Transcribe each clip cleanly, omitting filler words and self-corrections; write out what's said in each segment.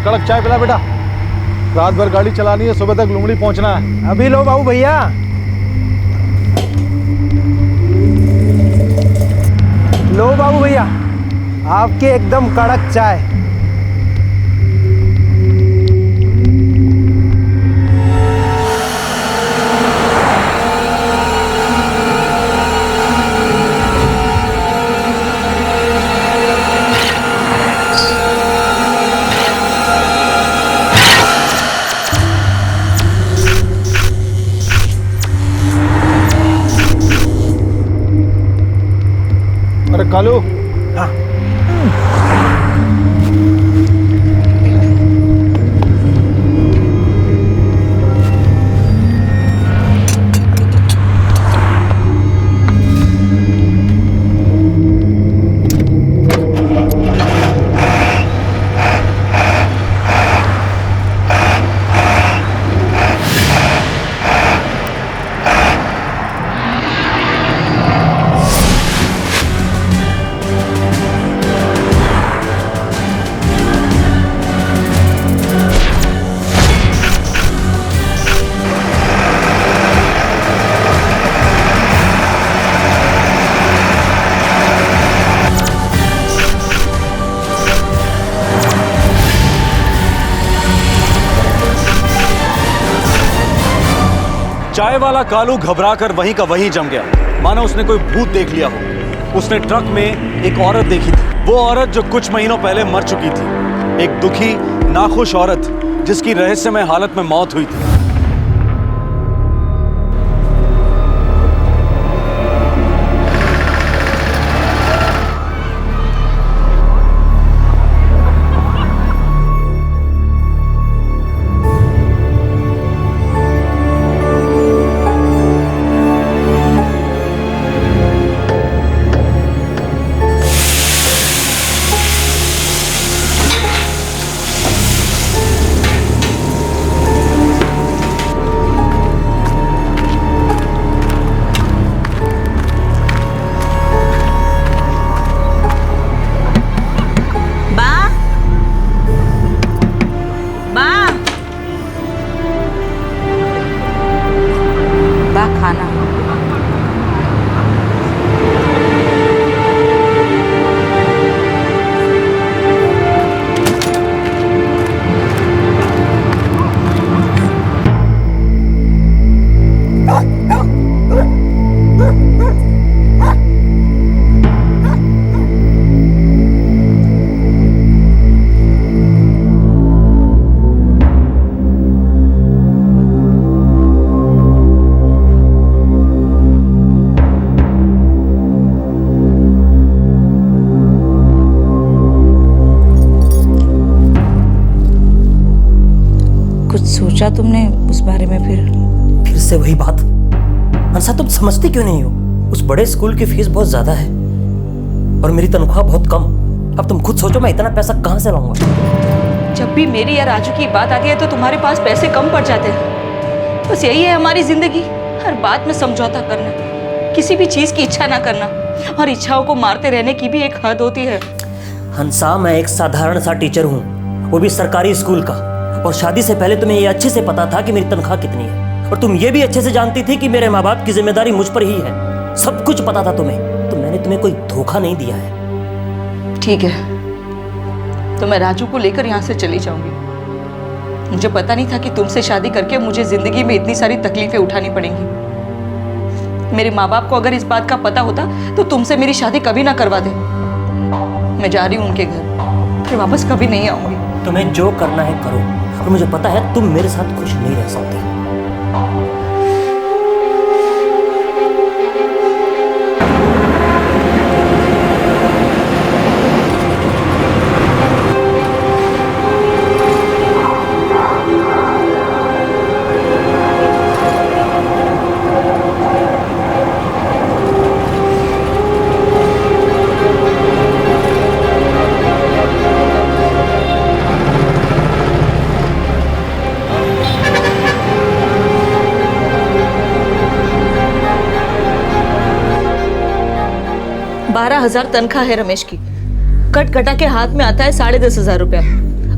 कड़क चाय पिला बेटा। रात भर गाड़ी चलानी है, सुबह तक लुमड़ी पहुंचना है। अभी लो बाबू भैया। लो बाबू भैया, आपकी एकदम कड़क चाय। अरे कालू, हाँ। चाय वाला कालू घबराकर वहीं का वहीं जम गया, मानो उसने कोई भूत देख लिया हो। उसने ट्रक में एक औरत देखी थी, वो औरत जो कुछ महीनों पहले मर चुकी थी। एक दुखी, नाखुश औरत जिसकी रहस्यमय हालत में मौत हुई थी। सोचा तुमने उस बारे में? फिर से वही बात। हंसा, तुम समझती क्यों नहीं हो? उस बड़े स्कूल की फीस बहुत ज्यादा है और मेरी तनख्वाह बहुत कम। अब तुम खुद सोचो, मैं इतना पैसा कहां से लाऊंगा? जब भी मेरी या राजू की बात आती है तो तुम्हारे पास पैसे कम पड़ जाते हैं। बस यही है हमारी जिंदगी, हर बात में समझौता करना, किसी भी चीज की इच्छा ना करना, और इच्छाओं को मारते रहने की भी एक हद होती है। हंसा, मैं एक साधारण सा टीचर हूँ, वो भी सरकारी स्कूल का, और शादी से पहले तुम्हें ये अच्छे से पता था कि मेरी तनख्वाह कितनी है, और तुम ये भी अच्छे से जानती थी कि मेरे माँ बाप की जिम्मेदारी मुझ पर ही है। सब कुछ पता था तुम्हें, तो मैंने तुम्हें कोई धोखा नहीं दिया है। ठीक है, तो मैं राजू को लेकर यहाँ से चली जाऊंगी। मुझे पता नहीं था कि तुमसे शादी करके मुझे जिंदगी में इतनी सारी तकलीफें उठानी पड़ेंगी। मेरे माँ बाप को अगर इस बात का पता होता तो तुमसे मेरी शादी कभी ना करवा दे। मैं जा रही हूँ उनके घर, फिर वापस कभी नहीं आऊंगी। तुम्हें जो करना है करो, और मुझे पता है तुम मेरे साथ खुश नहीं रह सकती। 12,000 तनख्वाह है रमेश की, कट कटा के हाथ में आता है 10,500 रुपया।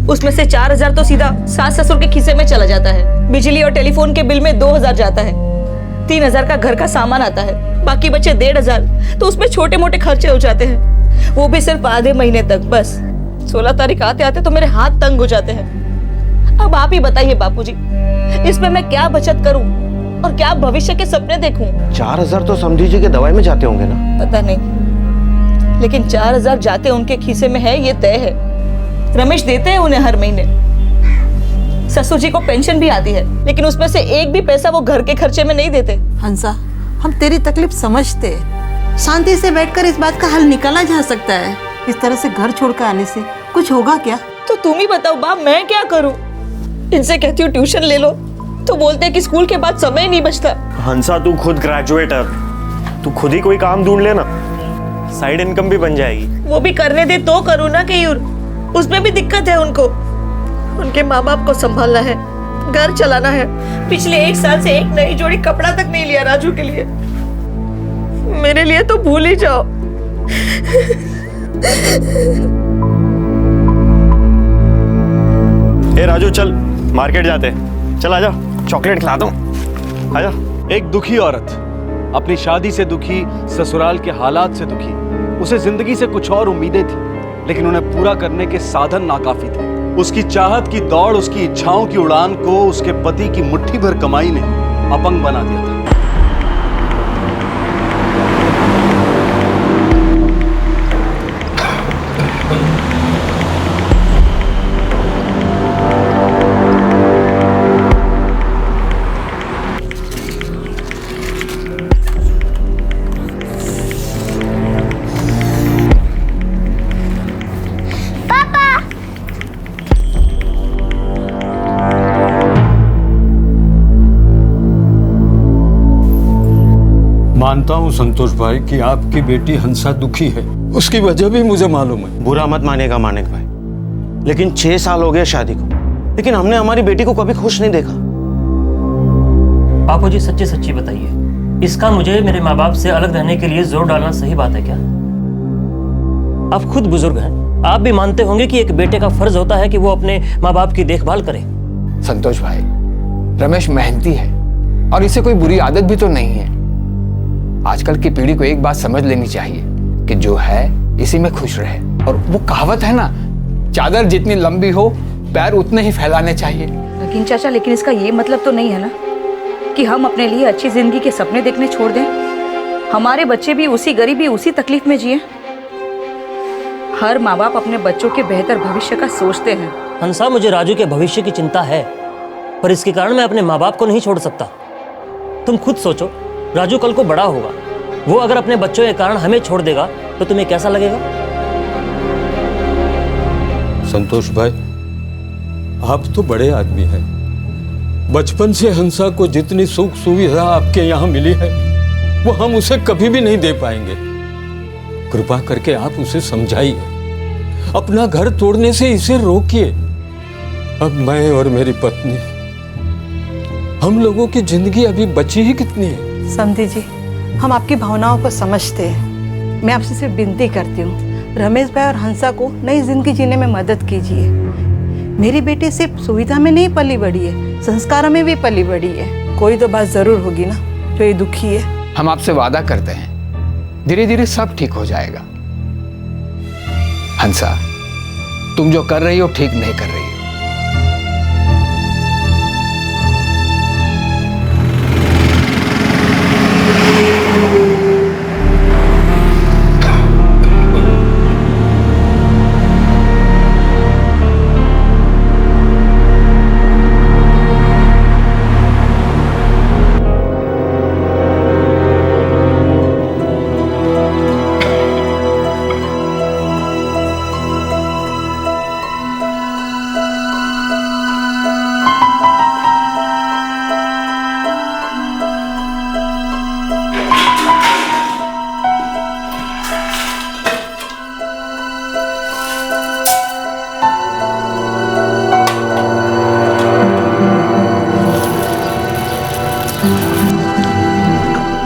उसमें से 4,000 तो सीधा सास ससुर के खीसे में चला जाता है। बिजली और टेलीफोन के बिल में 2,000 जाता है। 3,000 का घर का सामान आता है, बाकी बचे 1,500। तो उसमें छोटे मोटे खर्चे हो जाते हैं, वो भी सिर्फ आधे महीने तक। बस 16 तारीख आते आते तो मेरे हाथ तंग हो जाते हैं। अब आप ही बताइए बापूजी, इसमें मैं क्या बचत करूं और क्या भविष्य के सपने देखूं? 4,000 तो समझी जी के दवाई में जाते होंगे ना? पता नहीं, लेकिन 4,000 जाते उनके खीसे में है, ये तय है। रमेश देते हैं उन्हें हर महीने। ससुर जी को पेंशन भी आती है, लेकिन उसमें से एक भी पैसा वो घर के खर्चे में नहीं देते। हंसा, हम तेरी तकलीफ समझते हैं। शांति से बैठकर इस बात का हल निकाला जा सकता है। इस तरह से घर छोड़कर आने से कुछ होगा क्या? तो तुम ही बताओ बाप, मैं क्या करूं? इनसे कहती हूँ ट्यूशन ले लो तो बोलते हैं कि स्कूल के बाद समय नहीं बचता। हंसा, तू खुद ग्रेजुएट है, तू खुद ही कोई काम ढूंढ लेना, साइड इनकम भी बन जाएगी। वो भी करने दे तो करूँ ना केयूर, उसमें भी दिक्कत है उनको। उनके माँ बाप को संभालना है, घर चलाना है। पिछले 1 साल से एक नई जोड़ी कपड़ा तक नहीं लिया राजू के लिए। मेरे लिए तो भूल ही जाओ। ए राजू, चल मार्केट जाते हैं। चल आजा, चॉकलेट खिला दूं। आजा। एक दुखी औरत, अपनी शादी से दुखी, ससुराल के हालात से दुखी। उसे जिंदगी से कुछ और उम्मीदें थी, लेकिन उन्हें पूरा करने के साधन नाकाफी थे। उसकी चाहत की दौड़, उसकी इच्छाओं की उड़ान को उसके पति की मुट्ठी भर कमाई ने अपंग बना दिया था। मानता हूँ संतोष भाई कि आपकी बेटी हंसा दुखी है, उसकी वजह भी मुझे मालूम है। बुरा मत मानेगा मानिक भाई, लेकिन 6 साल हो गए शादी को, लेकिन हमने हमारी बेटी को कभी खुश नहीं देखा। बापू जी सच्ची सच्ची बताइए, इसका मुझे मेरे माँ बाप से अलग रहने के लिए जोर डालना सही बात है क्या? आप खुद बुजुर्ग हैं, आप भी मानते होंगे कि एक बेटे का फर्ज होता है कि वो अपने माँ बाप की देखभाल करे। संतोष भाई, रमेश मेहनती है और इसे कोई बुरी आदत भी तो नहीं है। आजकल की पीढ़ी को एक बात समझ लेनी चाहिए कि जो है इसी में खुश रहे। और वो कहावत है ना, चादर जितनी लंबी हो पैर उतने ही फैलाने चाहिए। लेकिन चाचा, लेकिन इसका ये मतलब तो नहीं है ना कि हम अपने लिए अच्छी जिंदगी के सपने देखने छोड़ दें। हमारे बच्चे भी उसी गरीबी, उसी तकलीफ में जिए। हर माँ बाप अपने बच्चों के बेहतर भविष्य का सोचते हैं। हंसा, मुझे राजू के भविष्य की चिंता है, पर इसके कारण मैं अपने माँ बाप को नहीं छोड़ सकता। तुम खुद सोचो, राजू कल को बड़ा होगा, वो अगर अपने बच्चों के कारण हमें छोड़ देगा तो तुम्हें कैसा लगेगा? संतोष भाई, आप तो बड़े आदमी हैं। बचपन से हंसा को जितनी सुख सुविधा आपके यहाँ मिली है वो हम उसे कभी भी नहीं दे पाएंगे। कृपा करके आप उसे समझाइए, अपना घर तोड़ने से इसे रोकिए। अब मैं और मेरी पत्नी, हम लोगों की जिंदगी अभी बची ही कितनी है। समधी जी, हम आपकी भावनाओं को समझते हैं। मैं आपसे सिर्फ विनती करती हूँ, रमेश भाई और हंसा को नई जिंदगी जीने में मदद कीजिए। मेरी बेटी सिर्फ सुविधा में नहीं पली बड़ी है, संस्कारों में भी पली बड़ी है। कोई तो बात जरूर होगी ना जो ये दुखी है। हम आपसे वादा करते हैं, धीरे धीरे सब ठीक हो जाएगा। हंसा, तुम जो कर रही हो ठीक नहीं कर रही हो।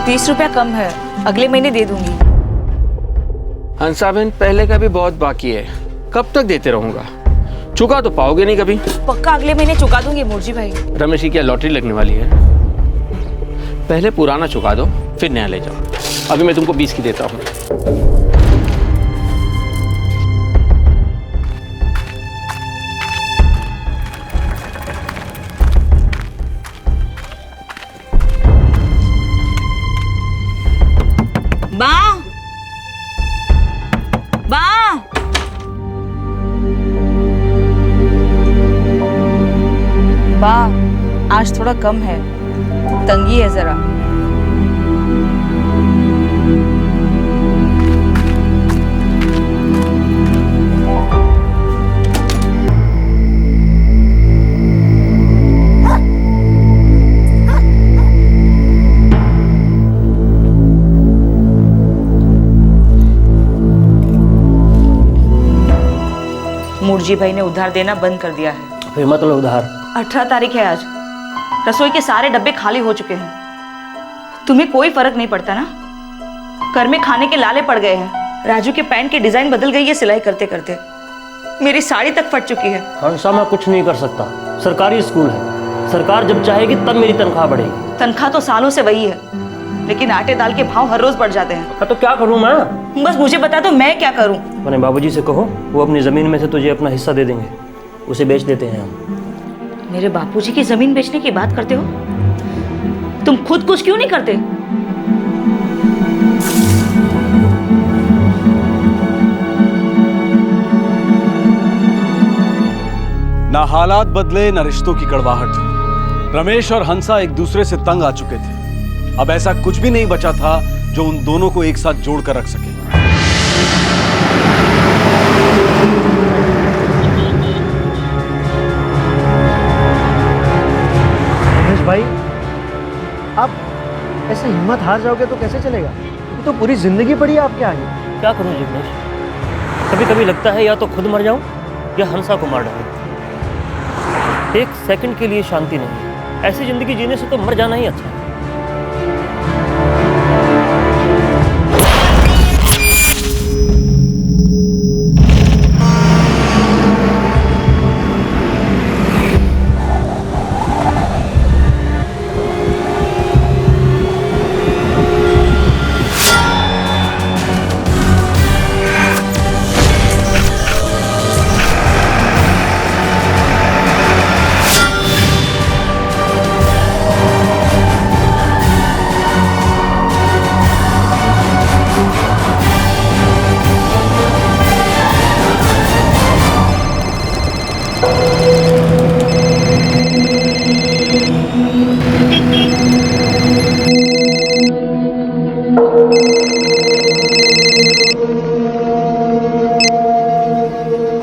₹30 कम है, अगले महीने दे दूंगी। हंसा बहन, पहले का भी बहुत बाकी है, कब तक देते रहूंगा? चुका तो पाओगे नहीं कभी। पक्का अगले महीने चुका दूंगी मुर्जी भाई। रमेश की क्या लॉटरी लगने वाली है? पहले पुराना चुका दो फिर नया ले जाओ। अभी मैं तुमको 20 की देता हूँ। आज थोड़ा कम है, तंगी है जरा। मुर्जी भाई ने उधार देना बंद कर दिया है। फिर मतलब उधार? 18 तारीख है आज। रसोई के सारे डब्बे खाली हो चुके हैं। तुम्हें कोई फर्क नहीं पड़ता ना? घर में खाने के लाले पड़ गए हैं। राजू के पैंट की डिजाइन बदल गई है सिलाई करते करते। मेरी साड़ी तक फट चुकी है। हंसा, मैं कुछ नहीं कर सकता। सरकारी स्कूल है, सरकार जब चाहेगी तब मेरी तनख्वाह बढ़ेगी। तनख्वाह तो सालों से वही है, लेकिन आटे दाल के भाव हर रोज बढ़ जाते हैं। तो क्या करूं मैं? बस मुझे बता दो मैं क्या करूं। अपने बाबूजी से कहो, वो अपनी जमीन में से तुझे अपना हिस्सा दे देंगे, उसे बेच देते हैं हम। मेरे बापूजी की जमीन बेचने की बात करते हो? तुम खुद कुछ क्यों नहीं करते? ना हालात बदले ना रिश्तों की कड़वाहट। रमेश और हंसा एक दूसरे से तंग आ चुके थे। अब ऐसा कुछ भी नहीं बचा था जो उन दोनों को एक साथ जोड़कर रख सके। भाई, आप ऐसे हिम्मत हार जाओगे तो कैसे चलेगा? तो पूरी जिंदगी पड़ी है आपके आगे। क्या करूं जिग्नेश, कभी कभी लगता है या तो खुद मर जाऊं या हंसा को मार डालूं। एक सेकंड के लिए शांति नहीं। ऐसी जिंदगी जीने से तो मर जाना ही अच्छा है।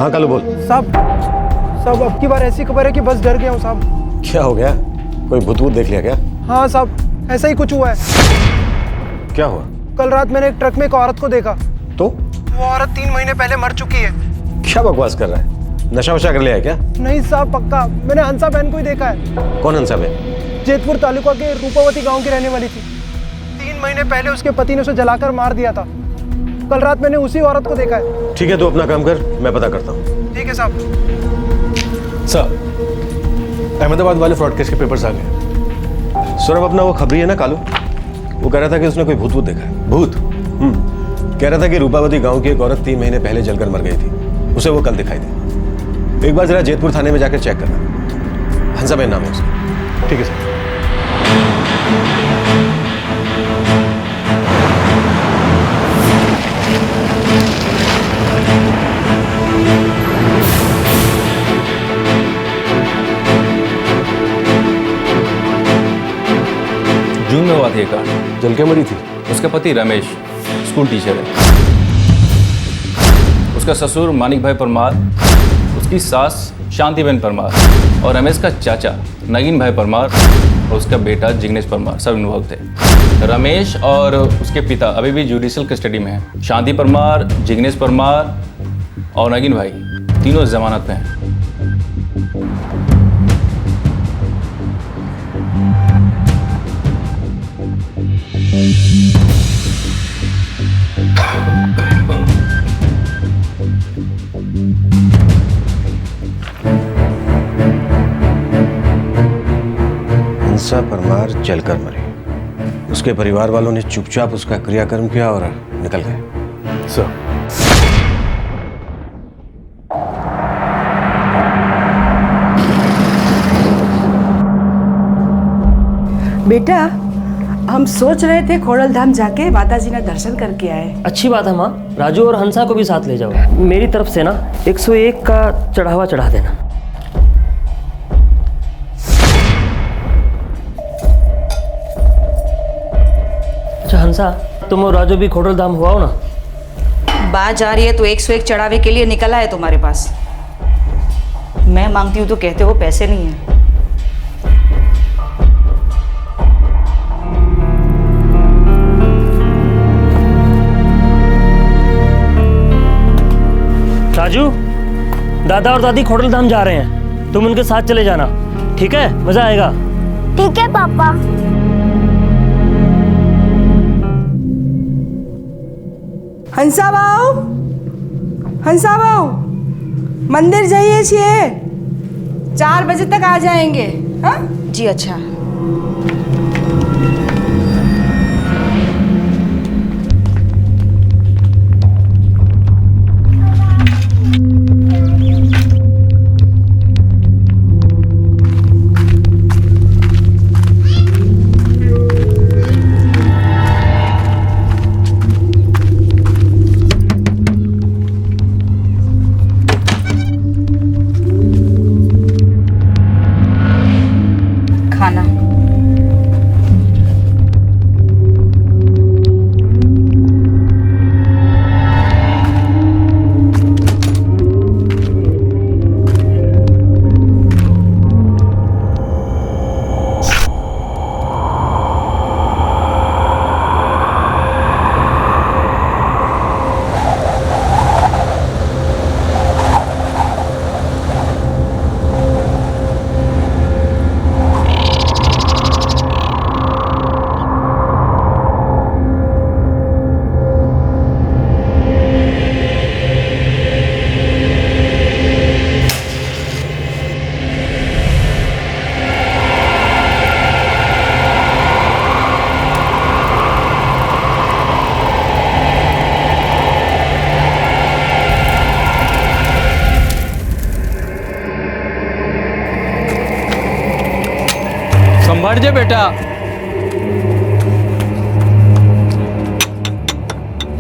हाँ कालू बोल। साहब अब की बार ऐसी खबर है कि बस डर गया हूँ साहब। क्या हो गया? कोई भूत वूत देख लिया क्या? हाँ साहब, ऐसा ही कुछ हुआ है। क्या हुआ? कल रात मैंने एक ट्रक में एक औरत को देखा। तो? वो औरत 3 महीने पहले मर चुकी है। क्या बकवास कर रहा है? नशा वशा कर लिया है क्या? नहीं साहब, पक्का मैंने हंसा बहन को ही देखा है। कौन हंसा बहन? जेतपुर तालुका के रूपावती गांव की रहने वाली थी। 3 महीने पहले उसके पति ने उसे जलाकर मार दिया था। कल रात मैंने उसी औरत को देखा है। ठीक है, तो अपना काम कर, मैं पता करता हूँ। ठीक है साहब। सर, अहमदाबाद वाले फ्रॉड केस के पेपर्स आ गए। सौरभ अपना वो खबरी है ना कालू, वो कह रहा था कि उसने कोई भूत वूत देखा है। भूत? कह रहा था कि रूपावती गांव की एक औरत 3 महीने पहले जलकर मर गई थी। उसे वो कल दिखाई दी। एक बार जरा जेतपुर थाने में जाकर चेक करना। हंसा बहन नाम है उसका। ठीक है सर। जून में हुआ था ये कांड। जल के मरी थी। उसका पति रमेश स्कूल टीचर है। उसका ससुर मानिक भाई परमार, उसकी सास शांतिबेन परमार और रमेश का चाचा नगीन भाई परमार और उसका बेटा जिग्नेश परमार सब इन्वॉल्व थे। रमेश और उसके पिता अभी भी जुडिशियल कस्टडी में हैं। शांति परमार, जिग्नेश परमार और नगीन भाई तीनों जमानत पे हैं। हंसा परमार जलकर मरी। उसके परिवार वालों ने चुपचाप उसका क्रियाकर्म किया और निकल गए। सर, बेटा, हम सोच रहे थे खोड़ल धाम जाके माता जी का दर्शन करके आए। अच्छी बात है माँ, राजू और हंसा को भी साथ ले जाओ। मेरी तरफ से ना 101 का चढ़ावा चढ़ा देना। अच्छा हंसा, तुम और राजू भी खोड़ल धाम हुआ हो ना? बात जा रही है तो 101 चढ़ावे के लिए निकला है तुम्हारे पास। मैं मांगती हूँ तो कहते हो पैसे नहीं है। राजू, दादा और दादी खोड़ल धाम जा रहे हैं, तुम उनके साथ चले जाना, ठीक है? मजा आएगा। ठीक है पापा। हंसा बाऊ, हंसा बाऊ, मंदिर जाइए छिए, 4 बजे तक आ जाएंगे। हाँ जी अच्छा। खाना संभाल जे बेटा।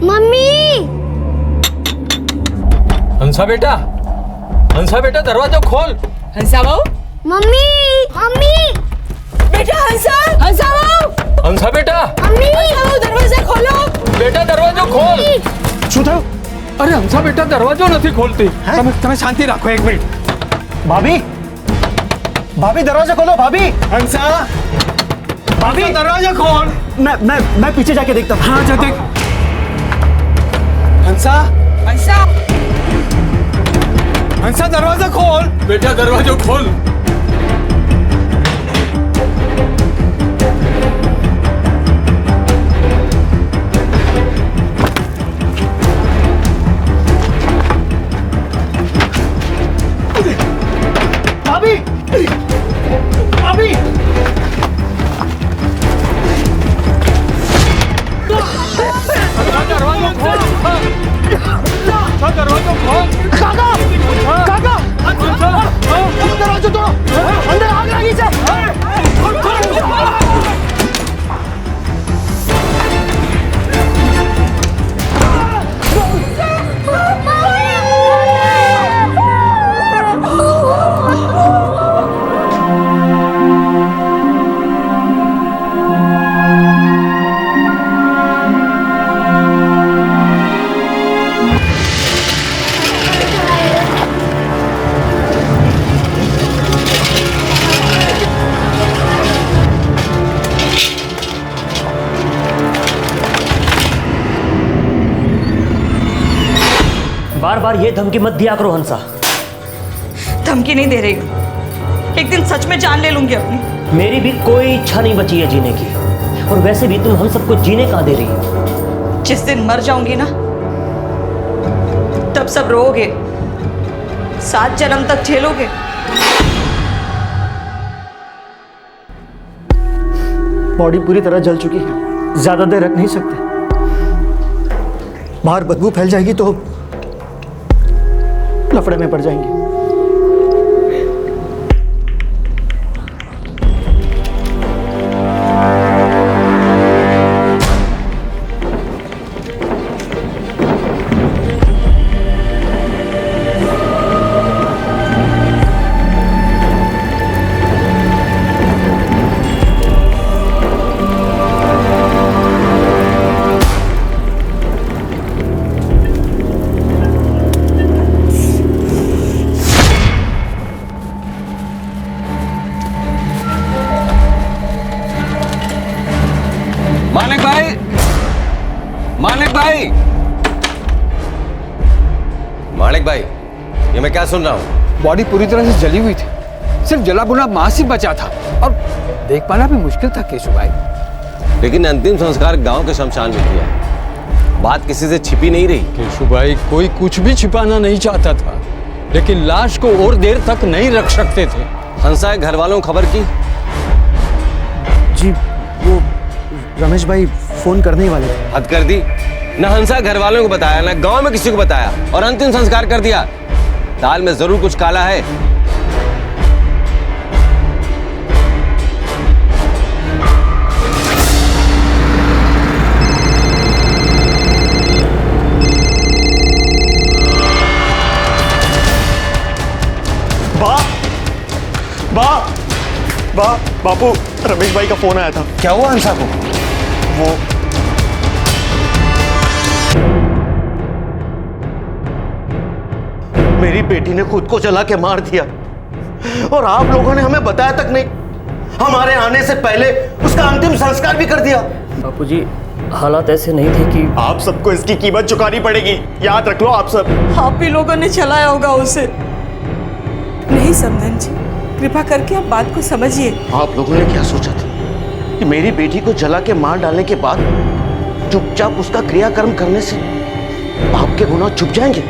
मम्मी, हंसा बेटा, हंसा बेटा दरवाजा खोल। हंसा बाऊ, मम्मी, मम्मी, बेटा हंसा, हंसा बाऊ, हंसा बेटा, मम्मी, हंसा बाऊ दरवाजा खोलो। बेटा दरवाजा खोल। શું થયું? અરે હંસા બેટા દરવાજો નથી ખોલતી। તમે શાંતિ રાખો, 1 મિનિટ। ભાભી, भाभी दरवाजा खोलो। भाभी, हंसा, भाभी दरवाजा खोल। मैं पीछे जाके देखता हूँ। हाँ जा देख। हंसा, हंसा, हंसा दरवाजा खोल। बेटा दरवाजा खोल। भाभी, भाभी, दरवाजा खोल। दरवाजा खोल। काका, काका, दरवाजा तोड़ो, अंदर आग लगी से। बार बार ये धमकी मत दिया करो हंसा। धमकी नहीं दे रही हूँ, एक दिन सच में जान ले लूंगी अपनी। मेरी भी कोई इच्छा नहीं बची है जीने की, और वैसे भी तुम हम सबको जीने कहाँ दे रही हो? जिस दिन मर जाऊंगी ना, तब सब रोओगे, 7 जन्म तक झेलोगे। बॉडी पूरी तरह जल चुकी है, ज्यादा देर रख नहीं सकते। बाहर बदबू फैल जाएगी तो लफड़े में पड़ जाएंगे। मालिक भाई, मालिक भाई, मालिक भाई, ये मैं क्या सुन रहा हूँ? बॉडी पूरी तरह से जली हुई थी, सिर्फ जला बुना मांस ही बचा था और देख पाना भी मुश्किल था केशु भाई। लेकिन अंतिम संस्कार गांव के शमशान में किया, बात किसी से छिपी नहीं रही। केशु भाई, कोई कुछ भी छिपाना नहीं चाहता था, लेकिन लाश को और देर तक नहीं रख सकते थे। हंसा घर वालों को खबर की? जी वो रमेश भाई फोन करने ही वाले थे। हद कर दी, न हंसा घर वालों को बताया, न गांव में किसी को बताया और अंतिम संस्कार कर दिया। दाल में जरूर कुछ काला है। बापू, रमेश भाई का फोन आया था। क्या हुआ हंसा को? वो मेरी बेटी ने खुद को जला के मार दिया और आप लोगों ने हमें बताया तक नहीं। हमारे आने से पहले उसका अंतिम संस्कार भी कर दिया। बापूजी, हालात ऐसे नहीं थे कि आप सबको इसकी कीमत चुकानी पड़ेगी, याद रख लो आप सब। आप ही लोगों ने चलाया होगा उसे। नहीं समधन जी, कृपा करके आप बात को समझिए। आप लोगों ने क्या सोचा था कि मेरी बेटी को जला के मार डालने के बाद चुपचाप उसका क्रियाकर्म करने से आपके गुनाह छुप जाएंगे?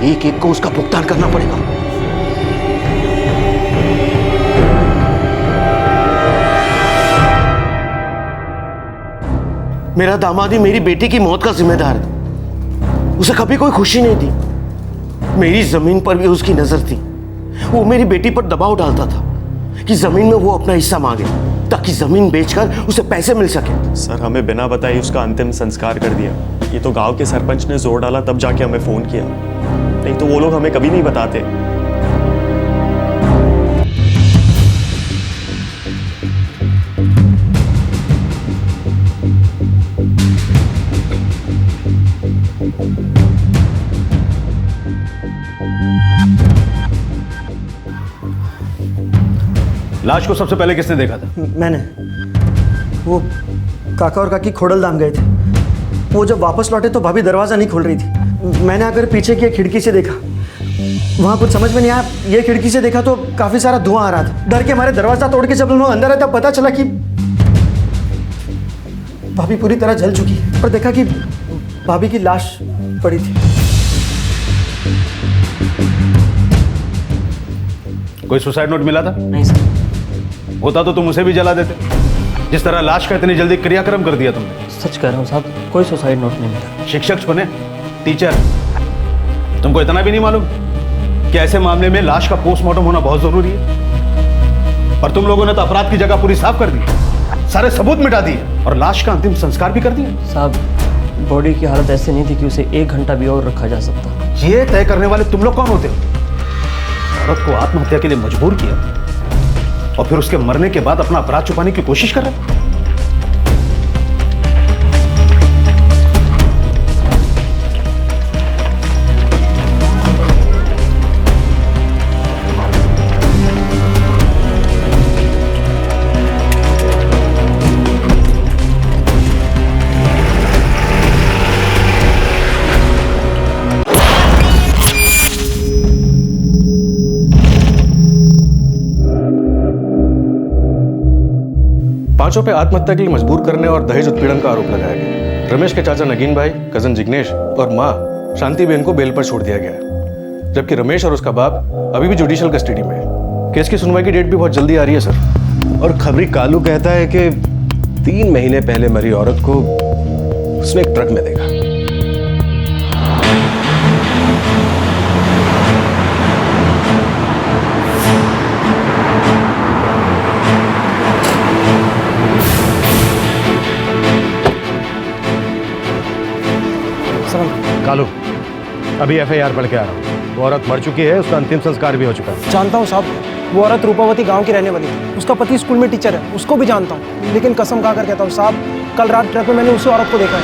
एक एक को उसका भुगतान करना पड़ेगा। मेरा दामाद ही मेरी बेटी की मौत का जिम्मेदार है। उसे कभी कोई खुशी नहीं दी। मेरी जमीन पर भी उसकी नजर थी। वो मेरी बेटी पर दबाव डालता था कि जमीन में वो अपना हिस्सा मांगे ताकि जमीन बेचकर उसे पैसे मिल सके। सर, हमें बिना बताए उसका अंतिम संस्कार कर दिया। ये तो गांव के सरपंच ने जोर डाला तब जाके हमें फोन किया, नहीं तो वो लोग हमें कभी नहीं बताते। लाश को सबसे पहले किसने देखा था? मैंने। वो काका और काकी खोडलधाम गए थे। वो जब वापस लौटे तो भाभी दरवाज़ा नहीं खोल रही थी। मैंने आकर पीछे की एक खिड़की से देखा। वहाँ कुछ समझ में नहीं आया। ये खिड़की से देखा तो काफ़ी सारा धुआं आ रहा था। डर के हमारे दरवाज़ा तोड़ के जब हम लोग अंदर आए तब पता चला कि भाभी पूरी तरह जल चुकी है और देखा कि भाभी की लाश पड़ी थी। कोई सुसाइड नोट मिला था? नहीं सर। होता तो तुम उसे भी जला देते, जिस तरह लाश का इतनी जल्दी क्रियाक्रम कर दिया तुमने। सच कह रहा हूँ साहब, कोई सुसाइड नोट नहीं मिला। शिक्षक बने, टीचर, तुमको इतना भी नहीं मालूम कि ऐसे मामले में लाश का पोस्टमार्टम होना बहुत जरूरी है? और तुम लोगों ने तो अपराध की जगह पूरी साफ कर दी, सारे सबूत मिटा दिए और लाश का अंतिम संस्कार भी कर दिया। साहब, बॉडी की हालत ऐसी नहीं थी कि उसे 1 घंटा भी और रखा जा सकता। ये तय करने वाले तुम लोग कौन होते हो? औरत को आत्महत्या के लिए मजबूर किया और फिर उसके मरने के बाद अपना अपराध छुपाने की कोशिश कर रहे हो। पांचों पे आत्महत्या के लिए मजबूर करने और दहेज उत्पीड़न का आरोप लगाया गया। रमेश के चाचा नगीन भाई, कजन जिग्नेश और मां शांति बहन को बेल पर छोड़ दिया गया, जबकि रमेश और उसका बाप अभी भी जुडिशियल कस्टडी में है। केस की सुनवाई की डेट भी बहुत जल्दी आ रही है सर। और खबरी कालू कहता है कि 3 महीने पहले मरी औरत को उसने एक ट्रक में देखा। कालू, अभी FIR पढ़ के आ रहा हूँ। वो औरत मर चुकी है, उसका अंतिम संस्कार भी हो चुका है। जानता हूँ साहब, वो औरत रूपावती गांव की रहने वाली थी। उसका पति स्कूल में टीचर है, उसको भी जानता हूँ। लेकिन कसम खाकर कहता हूँ साहब, कल रात ट्रक में मैंने उसी औरत को देखा है।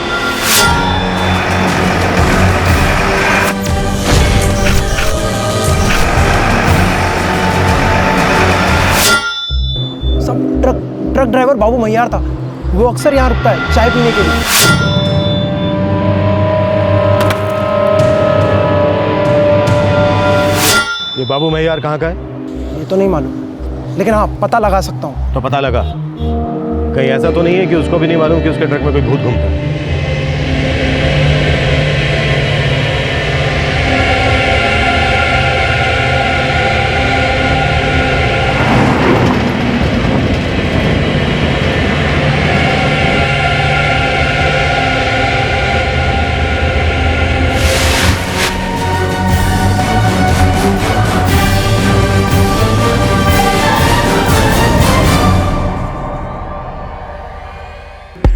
सब ट्रक ड्राइवर बाबू मैयार था। वो अक्सर यहाँ रुकता है चाय पीने के लिए। ये बाबू मैयार कहाँ का है? ये तो नहीं मालूम, लेकिन हाँ पता लगा सकता हूँ। तो पता लगा। कहीं ऐसा तो नहीं है कि उसको भी नहीं मालूम कि उसके ट्रक में कोई भूत घूमता है?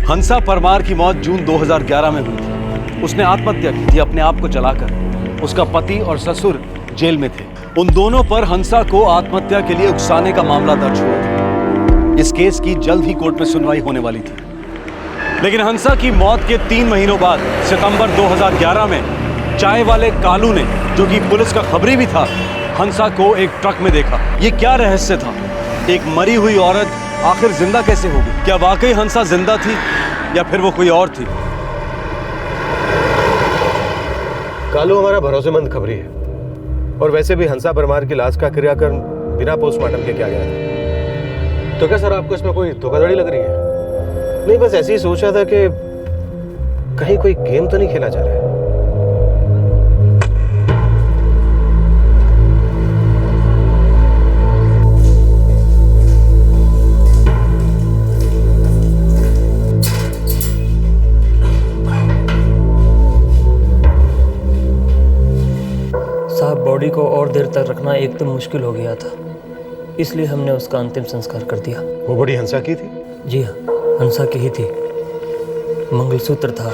हंसा परमार की मौत जून 2011 में हुई थी। उसने आत्महत्या की थी अपने आप को जलाकर। उसका पति और ससुर जेल में थे। उन दोनों पर हंसा को आत्महत्या के लिए उकसाने का मामला दर्ज हुआ था। इस केस की जल्द ही कोर्ट में सुनवाई होने वाली थी। लेकिन हंसा की मौत के 3 महीनों बाद सितंबर 2011 में चाय वाले कालू ने, जो कि पुलिस का खबरी भी था, हंसा को एक ट्रक में देखा। ये क्या रहस्य था? एक मरी हुई औरत आखिर जिंदा कैसे होगी? क्या वाकई हंसा जिंदा थी या फिर वो कोई और थी? कालू हमारा भरोसेमंद खबरी है, और वैसे भी हंसा परमार की लाश का क्रियाकर्म बिना पोस्टमार्टम के किया गया था। तो क्या सर आपको इसमें कोई धोखाधड़ी लग रही है? नहीं, बस ऐसे ही सोच रहा था कि कहीं कोई गेम तो नहीं खेला जा रहा है। बॉडी को और देर तक रखना एकदम मुश्किल हो गया था, इसलिए हमने उसका अंतिम संस्कार कर दिया। वो बॉडी हंसा की थी? जी हाँ, हंसा की ही थी। मंगलसूत्र था।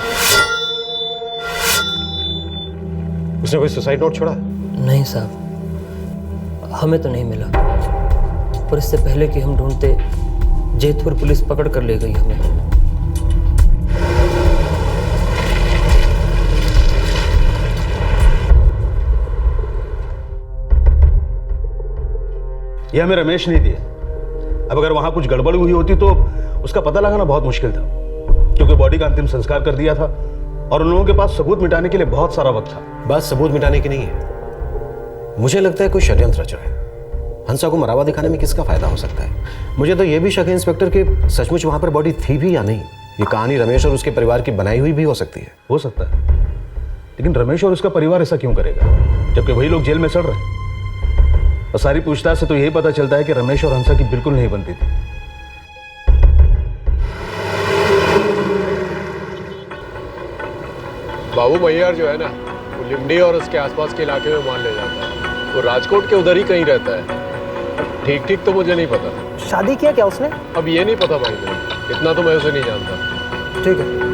उसने कोई सुसाइड नोट छोड़ा? नहीं साहब, हमें तो नहीं मिला। और इससे पहले कि हम ढूंढते, जैतपुर पुलिस पकड़ कर ले गई हमें। यह हमें रमेश ने दिया। अब अगर वहां कुछ गड़बड़ हुई होती तो उसका पता लगाना बहुत मुश्किल था, क्योंकि बॉडी का अंतिम संस्कार कर दिया था और उन लोगों के पास सबूत मिटाने के लिए बहुत सारा वक्त था। बात सबूत मिटाने की नहीं है, मुझे लगता है कोई षड्यंत्र रच रहा है। हंसा को मरावा दिखाने में किसका फायदा हो सकता है? मुझे तो यह भी शक है इंस्पेक्टर कि सचमुच वहां पर बॉडी थी भी या नहीं। ये कहानी रमेश और उसके परिवार की बनाई हुई भी हो सकती है। हो सकता है, लेकिन रमेश और उसका परिवार ऐसा क्यों करेगा, जबकि वही लोग जेल में सड़ रहे हैं? और सारी पूछताछ से तो यही पता चलता है कि रमेश और हंसा की बिल्कुल नहीं बनती थी। बाबू मैयार जो है ना, वो लिमडी और उसके आसपास के इलाके में माल ले जाता है। वो राजकोट के उधर ही कहीं रहता है। ठीक तो मुझे नहीं पता। शादी किया क्या उसने? अब ये नहीं पता भाई, मुझे इतना तो मैं उसे नहीं जानता। ठीक है।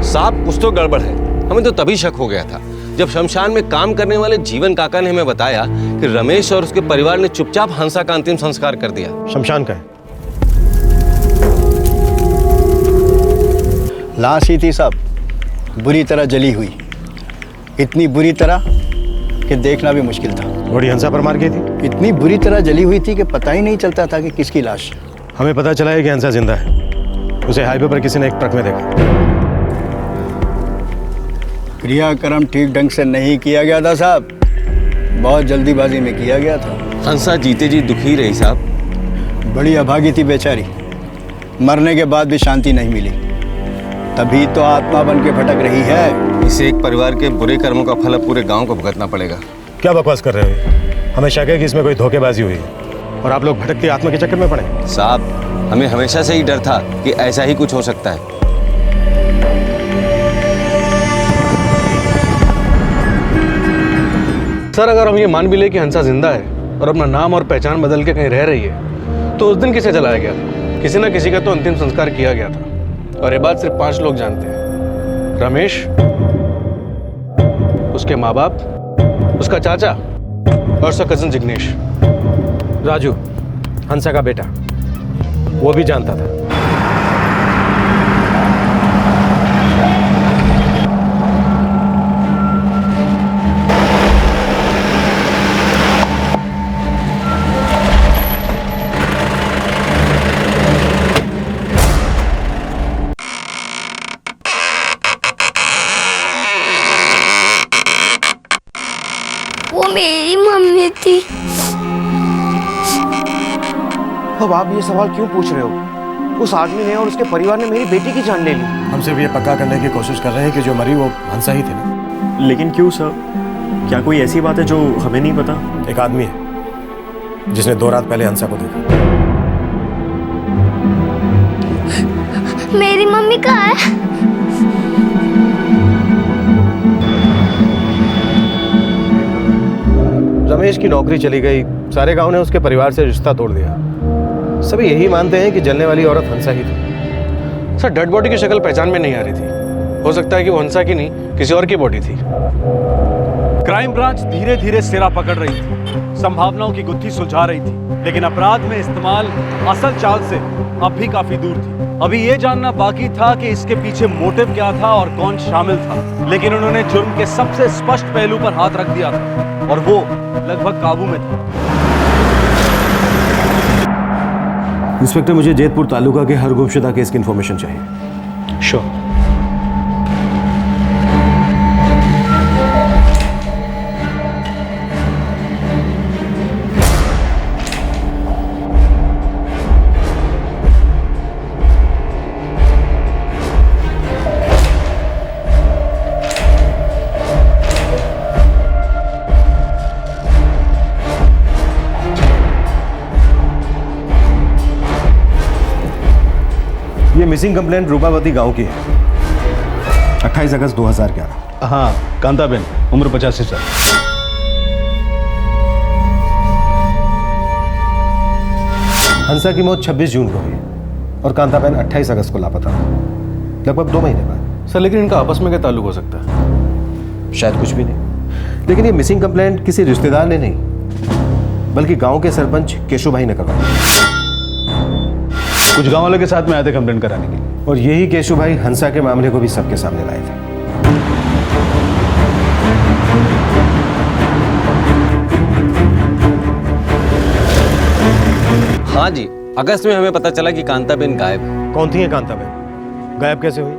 साहब, कुछ तो गड़बड़ है। हमें तो तभी शक हो गया था जब शमशान में काम करने वाले जीवन काका ने हमें बताया कि रमेश और उसके परिवार ने चुपचाप हंसा का अंतिम संस्कार कर दिया। शमशान का है? लाश ही थी साहब, बुरी तरह जली हुई। इतनी बुरी तरह कि देखना भी मुश्किल था। बॉडी हंसा परमार की थी? इतनी बुरी तरह जली हुई थी कि पता ही नहीं चलता था कि किसकी लाश। हमें पता चला है कि हंसा जिंदा है। उसे हाईवे पर किसी ने एक ट्रक में देखा। क्रियाक्रम ठीक ढंग से नहीं किया गया था साहब, बहुत जल्दीबाजी में किया गया था। हंसा जीते जी दुखी रही साहब। बड़ी अभागी थी बेचारी, मरने के बाद भी शांति नहीं मिली, तभी तो आत्मा बन के भटक रही है। इसे एक परिवार के बुरे कर्मों का फल अब पूरे गांव को भुगतना पड़ेगा। क्या बकवास कर रहे हो? हमें शक है कि इसमें कोई धोखेबाजी हुई है और आप लोग भटकती आत्मा के चक्कर में पड़े। साहब, हमें हमेशा से ही डर था कि ऐसा ही कुछ हो सकता है। सर, अगर हम ये मान भी ले कि हंसा जिंदा है और अपना नाम और पहचान बदल के कहीं रह रही है, तो उस दिन किसे जलाया गया था? किसी न किसी का तो अंतिम संस्कार किया गया था, और ये बात सिर्फ 5 लोग जानते हैं। रमेश, उसके माँ बाप, उसका चाचा और उसका कजन जिग्नेश। राजू, हंसा का बेटा, वो भी जानता था। वो मेरी मम्मी थी। अब आप ये सवाल क्यों पूछ रहे हो? उस आदमी ने और उसके परिवार ने मेरी बेटी की जान ले ली। हम सिर्फ ये पक्का करने की कोशिश कर रहे हैं कि जो मरी वो हंसा ही थी ना। लेकिन क्यों सर? क्या कोई ऐसी बात है जो हमें नहीं पता? एक आदमी है जिसने 2 रात पहले हंसा को देखा। मेरी मम्मी कहाँ है? रमेश की नौकरी चली गई, सारे गांव ने उसके परिवार से रिश्ता तोड़ दिया। सभी यही मानते हैं कि जलने वाली औरत हंसा ही थी। सर, डेड बॉडी की शक्ल पहचान में नहीं आ रही थी। हो सकता है कि वो हंसा की नहीं, किसी और की बॉडी थी। क्राइम ब्रांच धीरे धीरे सिरा पकड़ रही थी, संभावनाओं की गुत्थी सुलझा रही थी, लेकिन अपराध में इस्तेमाल असल चाल से अब भी काफी दूर थी। अभी ये जानना बाकी था कि इसके पीछे मोटिव क्या था और कौन शामिल था, लेकिन उन्होंने जुर्म के सबसे स्पष्ट पहलू पर हाथ रख दिया था और वो लगभग काबू में था। इंस्पेक्टर, मुझे जेतपुर तालुका के हर गुमशुदा केस की इंफॉर्मेशन चाहिए। श्योर। ये मिसिंग कंप्लेंट रूपावती गांव की है, 28 अगस्त 2011। हाँ, कांताबेन, उम्र 85 साल। हंसा की मौत 26 जून को हुई और कांताबेन 28 अगस्त को लापता, लगभग 2 महीने बाद। सर, लेकिन इनका आपस में क्या ताल्लुक हो सकता है? शायद कुछ भी नहीं, लेकिन ये मिसिंग कंप्लेंट किसी रिश्तेदार ने नहीं, बल्कि गांव के सरपंच केशु भाई ने करवाई। कुछ गांव वालों के साथ में आए थे कंप्लेंट कराने के लिए, और यही केशु भाई हंसा के मामले को भी सबके सामने लाए थे। हाँ जी, अगस्त में हमें पता चला कि कांताबेन गायब है। कौन थी है कांताबेन? गायब कैसे हुई?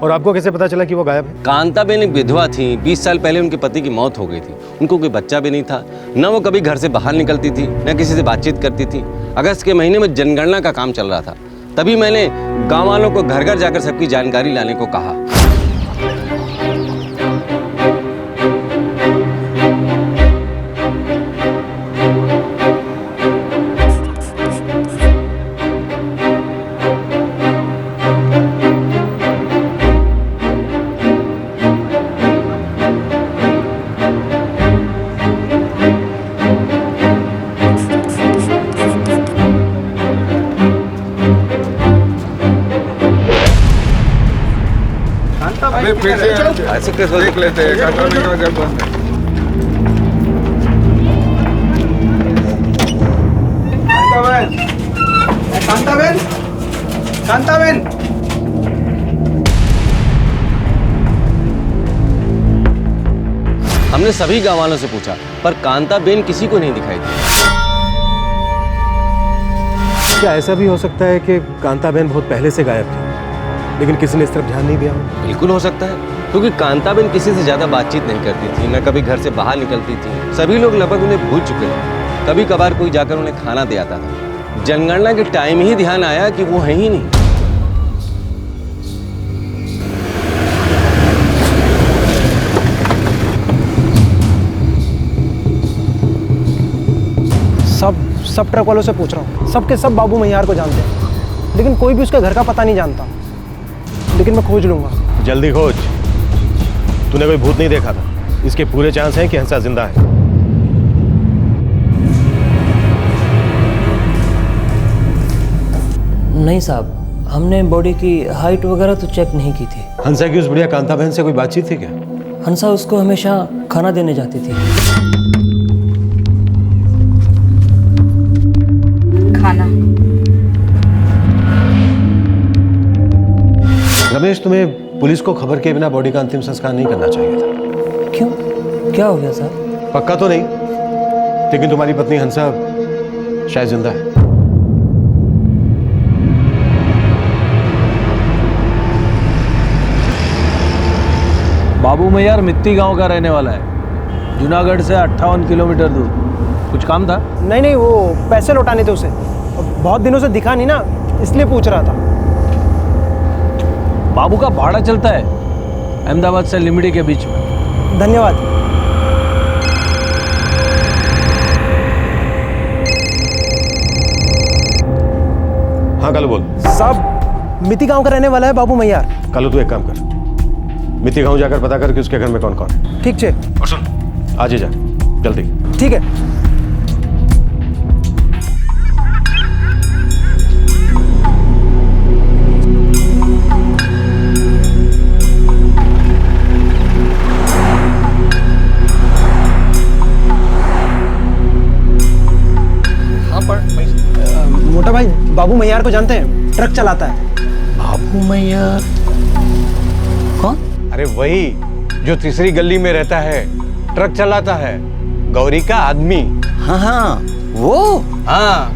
और आपको कैसे पता चला कि वो गायब है? कांताबेन एक विधवा थी। 20 साल पहले उनके पति की मौत हो गई थी। उनको कोई बच्चा भी नहीं था, न वो कभी घर से बाहर निकलती थी, न किसी से बातचीत करती थी। अगस्त के महीने में जनगणना का काम चल रहा था, तभी मैंने गांव वालों को घर घर जाकर सबकी जानकारी लाने को कहा। फिर से ऐसे कैसे देख लेते हैं कांताबेन का घर बंद है। कांताबेन, कांताबेन, हमने सभी गांव वालों से पूछा, पर कांताबेन किसी को नहीं दिखाई दी। क्या ऐसा भी हो सकता है कि कांताबेन बहुत पहले से गायब थी, लेकिन किसी ने इस तरफ ध्यान नहीं दिया? बिल्कुल हो सकता है, क्योंकि कांताबेन किसी से ज्यादा बातचीत नहीं करती थी, न कभी घर से बाहर निकलती थी। सभी लोग लगभग उन्हें भूल चुके हैं। कभी कभार कोई जाकर उन्हें खाना दे आता था। जनगणना के टाइम ही ध्यान आया कि वो है ही नहीं। सब ट्रक वालों से पूछ रहा हूँ, सब के सब बाबू मैयार को जानते हैं, लेकिन कोई भी उसके घर का पता नहीं जानता। लेकिन मैं खोज लूंगा। जल्दी खोज। तूने कोई भूत नहीं देखा था, इसके पूरे चांस हैं कि हंसा जिंदा है। नहीं साहब, हमने बॉडी की हाइट वगैरह तो चेक नहीं की थी। हंसा की उस बुढ़िया कांता बहन से कोई बातचीत थी क्या? हंसा उसको हमेशा खाना देने जाती थी। खाना? रमेश, तुम्हें पुलिस को खबर के बिना बॉडी का अंतिम संस्कार नहीं करना चाहिए था। क्यों? क्या हो गया साहब? पक्का तो नहीं, लेकिन तुम्हारी पत्नी हंसा शायद जिंदा है। बाबू मैयार मित्ती गांव का रहने वाला है, जूनागढ़ से 58 किलोमीटर दूर। कुछ काम था? नहीं, वो पैसे लौटाने थे उसे। बहुत दिनों से दिखा नहीं ना, इसलिए पूछ रहा था। बाबू का भाड़ा चलता है अहमदाबाद से लिमड़ी के बीच में। धन्यवाद। हाँ कालू बोल। साहब, मिति गांव का रहने वाला है बाबू मैयार। कालू तू एक काम कर, मिति गांव जाकर पता कर कि उसके घर में कौन कौन है। ठीक है। और सुन, आज ही जा जल्दी। ठीक है। मोटा भाई, बाबू मैयार को जानते हैं? ट्रक चलाता है। बाबू मैयार कौन? अरे वही जो तीसरी गली में रहता है, ट्रक चलाता है, गौरी का आदमी। हाँ, वो। हाँ,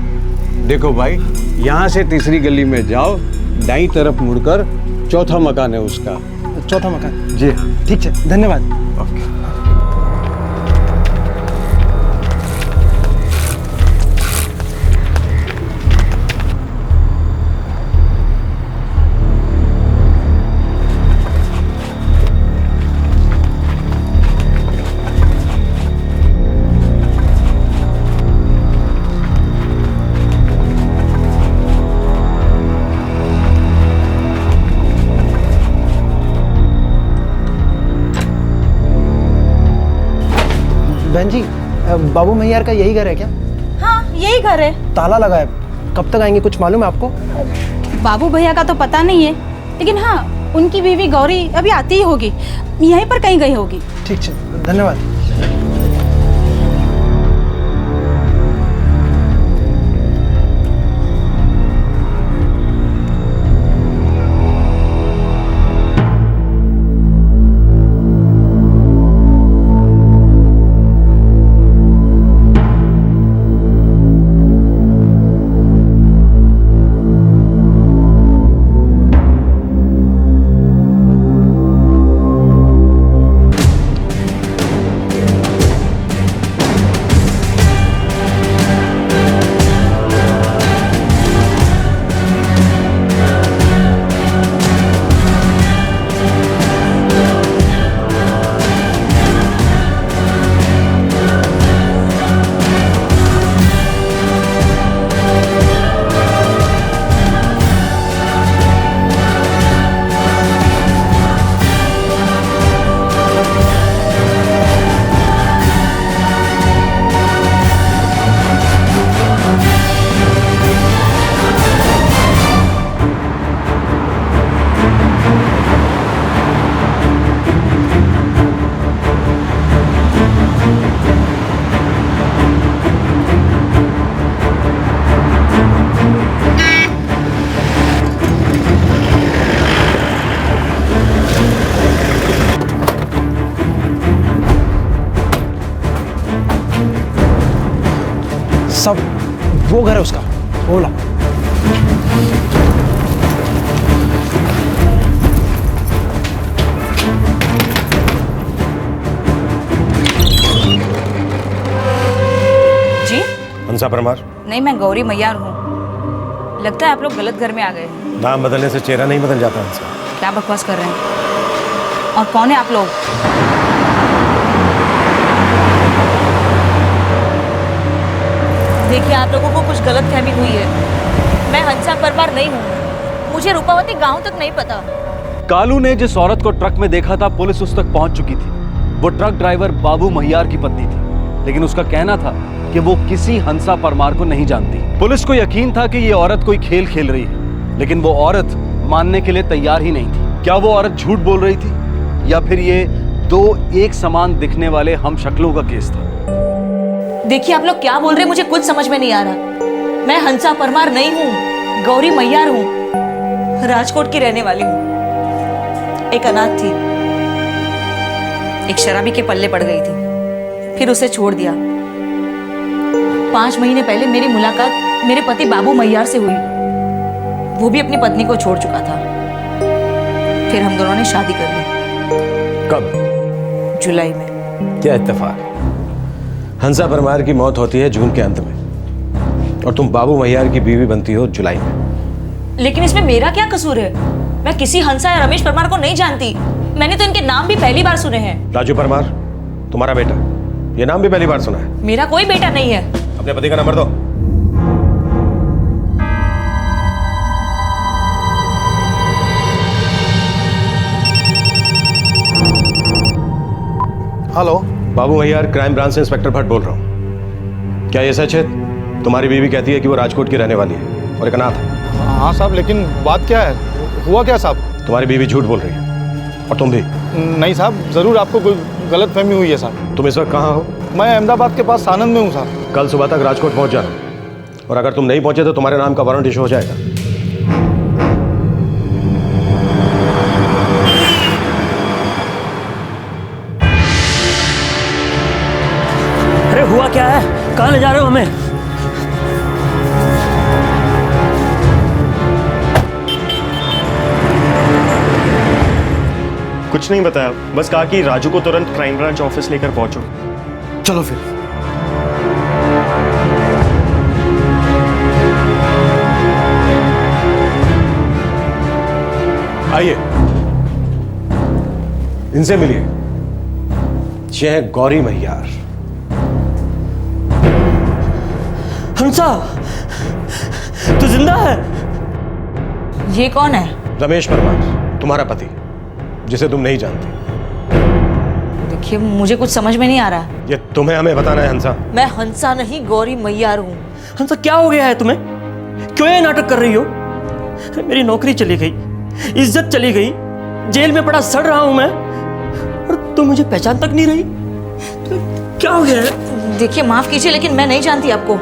देखो भाई, यहाँ से तीसरी गली में जाओ, दाईं तरफ मुड़कर चौथा मकान है उसका। चौथा मकान? जी ठीक है, धन्यवाद। ओके। बहन जी, बाबू मैयार का यही घर है क्या? हाँ, यही घर है। ताला लगा है। कब तक आएंगे, कुछ मालूम है आपको? बाबू भैया का तो पता नहीं है, लेकिन हाँ, उनकी बीवी गौरी अभी आती ही होगी, यहीं पर कहीं गई होगी। ठीक है, धन्यवाद। सब वो घर है उसका, ओला। जी? हंसा परमार? नहीं, मैं गौरी मैयार हूँ। लगता है आप लोग गलत घर में आ गए। नाम बदलने से चेहरा नहीं बदल जाता हंसा। क्या बकवास कर रहे हैं? और कौन है आप लोग? देखिए, आप लोगों को कुछ गलत फहमी हुई है। मैं हंसा परमार नहीं हूँ। मुझे रूपावती गांव तक नहीं पता। कालू ने जिस औरत को ट्रक में देखा था, पुलिस उस तक पहुंच चुकी थी। वो ट्रक ड्राइवर बाबू महियार की पत्नी थी, लेकिन उसका कहना था कि वो किसी हंसा परमार को नहीं जानती। पुलिस को यकीन था कि ये औरत कोई खेल खेल रही है, लेकिन वो औरत मानने के लिए तैयार ही नहीं थी। क्या वो औरत झूठ बोल रही थी, या फिर ये दो एक समान दिखने वाले हम शक्लों का केस था? देखिए, आप लोग क्या बोल रहे हैं, मुझे कुछ समझ में नहीं आ रहा। मैं हंसा परमार नहीं हूँ, गौरी मैयार हूँ। राजकोट की रहने वाली हूँ। एक अनाथ थी, एक शराबी के पल्ले पड़ गई थी, फिर उसे छोड़ दिया। 5 महीने पहले मेरी मुलाकात मेरे पति बाबू मैयार से हुई। वो भी अपनी पत्नी को छोड़ चुका था। फिर हम दोनों ने शादी कर ली। कब? जुलाई में। क्या इत्तेफाक। हंसा परमार की मौत होती है जून के अंत में, और तुम बाबू मैयार की बीवी बनती हो जुलाई में। लेकिन इसमें मेरा क्या कसूर है? मैं किसी हंसा या रमेश परमार को नहीं जानती। मैंने तो इनके नाम भी पहली बार सुने हैं। राजू परमार, तुम्हारा बेटा, ये नाम भी पहली बार सुना है। मेरा कोई बेटा नहीं है। अपने पति का नंबर दो। हेलो, बाबू मैयार, क्राइम ब्रांच से इंस्पेक्टर भट्ट बोल रहा हूँ। क्या ये सच है? तुम्हारी बीवी कहती है कि वो राजकोट की रहने वाली है और एक अनाथ है। हाँ साहब, लेकिन बात क्या है? हुआ क्या साहब? तुम्हारी बीवी झूठ बोल रही है, और तुम भी। नहीं साहब, जरूर आपको कोई गलत फहमी हुई है साहब। तुम इस वक्त कहाँ हो? मैं अहमदाबाद के पास सानंद में हूँ साहब। कल सुबह तक राजकोट पहुँच जाना, और अगर तुम नहीं पहुँचे तो तुम्हारे नाम का वारंट इशू हो जाएगा। अरे हुआ क्या है? कहाँ ले जा रहे हो हमें? कुछ नहीं बताया, बस कहा कि राजू को तुरंत क्राइम ब्रांच ऑफिस लेकर पहुंचो। चलो फिर। आइए, इनसे मिलिए। ये है गौरी मैयार। हंसा, तू जिंदा है? ये कौन है? रमेश परमार, तुम्हारा पति, जिसे तुम नहीं जानती। देखिए, मुझे कुछ समझ में नहीं आ रहा। ये तुम्हें हमें बताना है हंसा। मैं हंसा नहीं, गौरी मैयार हूँ। हंसा, क्या हो गया है तुम्हें? क्यों ये नाटक कर रही हो? मेरी नौकरी चली गई, इज्जत चली गई, जेल में पड़ा सड़ रहा हूं मैं, और तुम मुझे पहचान तक नहीं रही। क्या हो गया है? देखिए, माफ कीजिए, लेकिन मैं नहीं जानती आपको,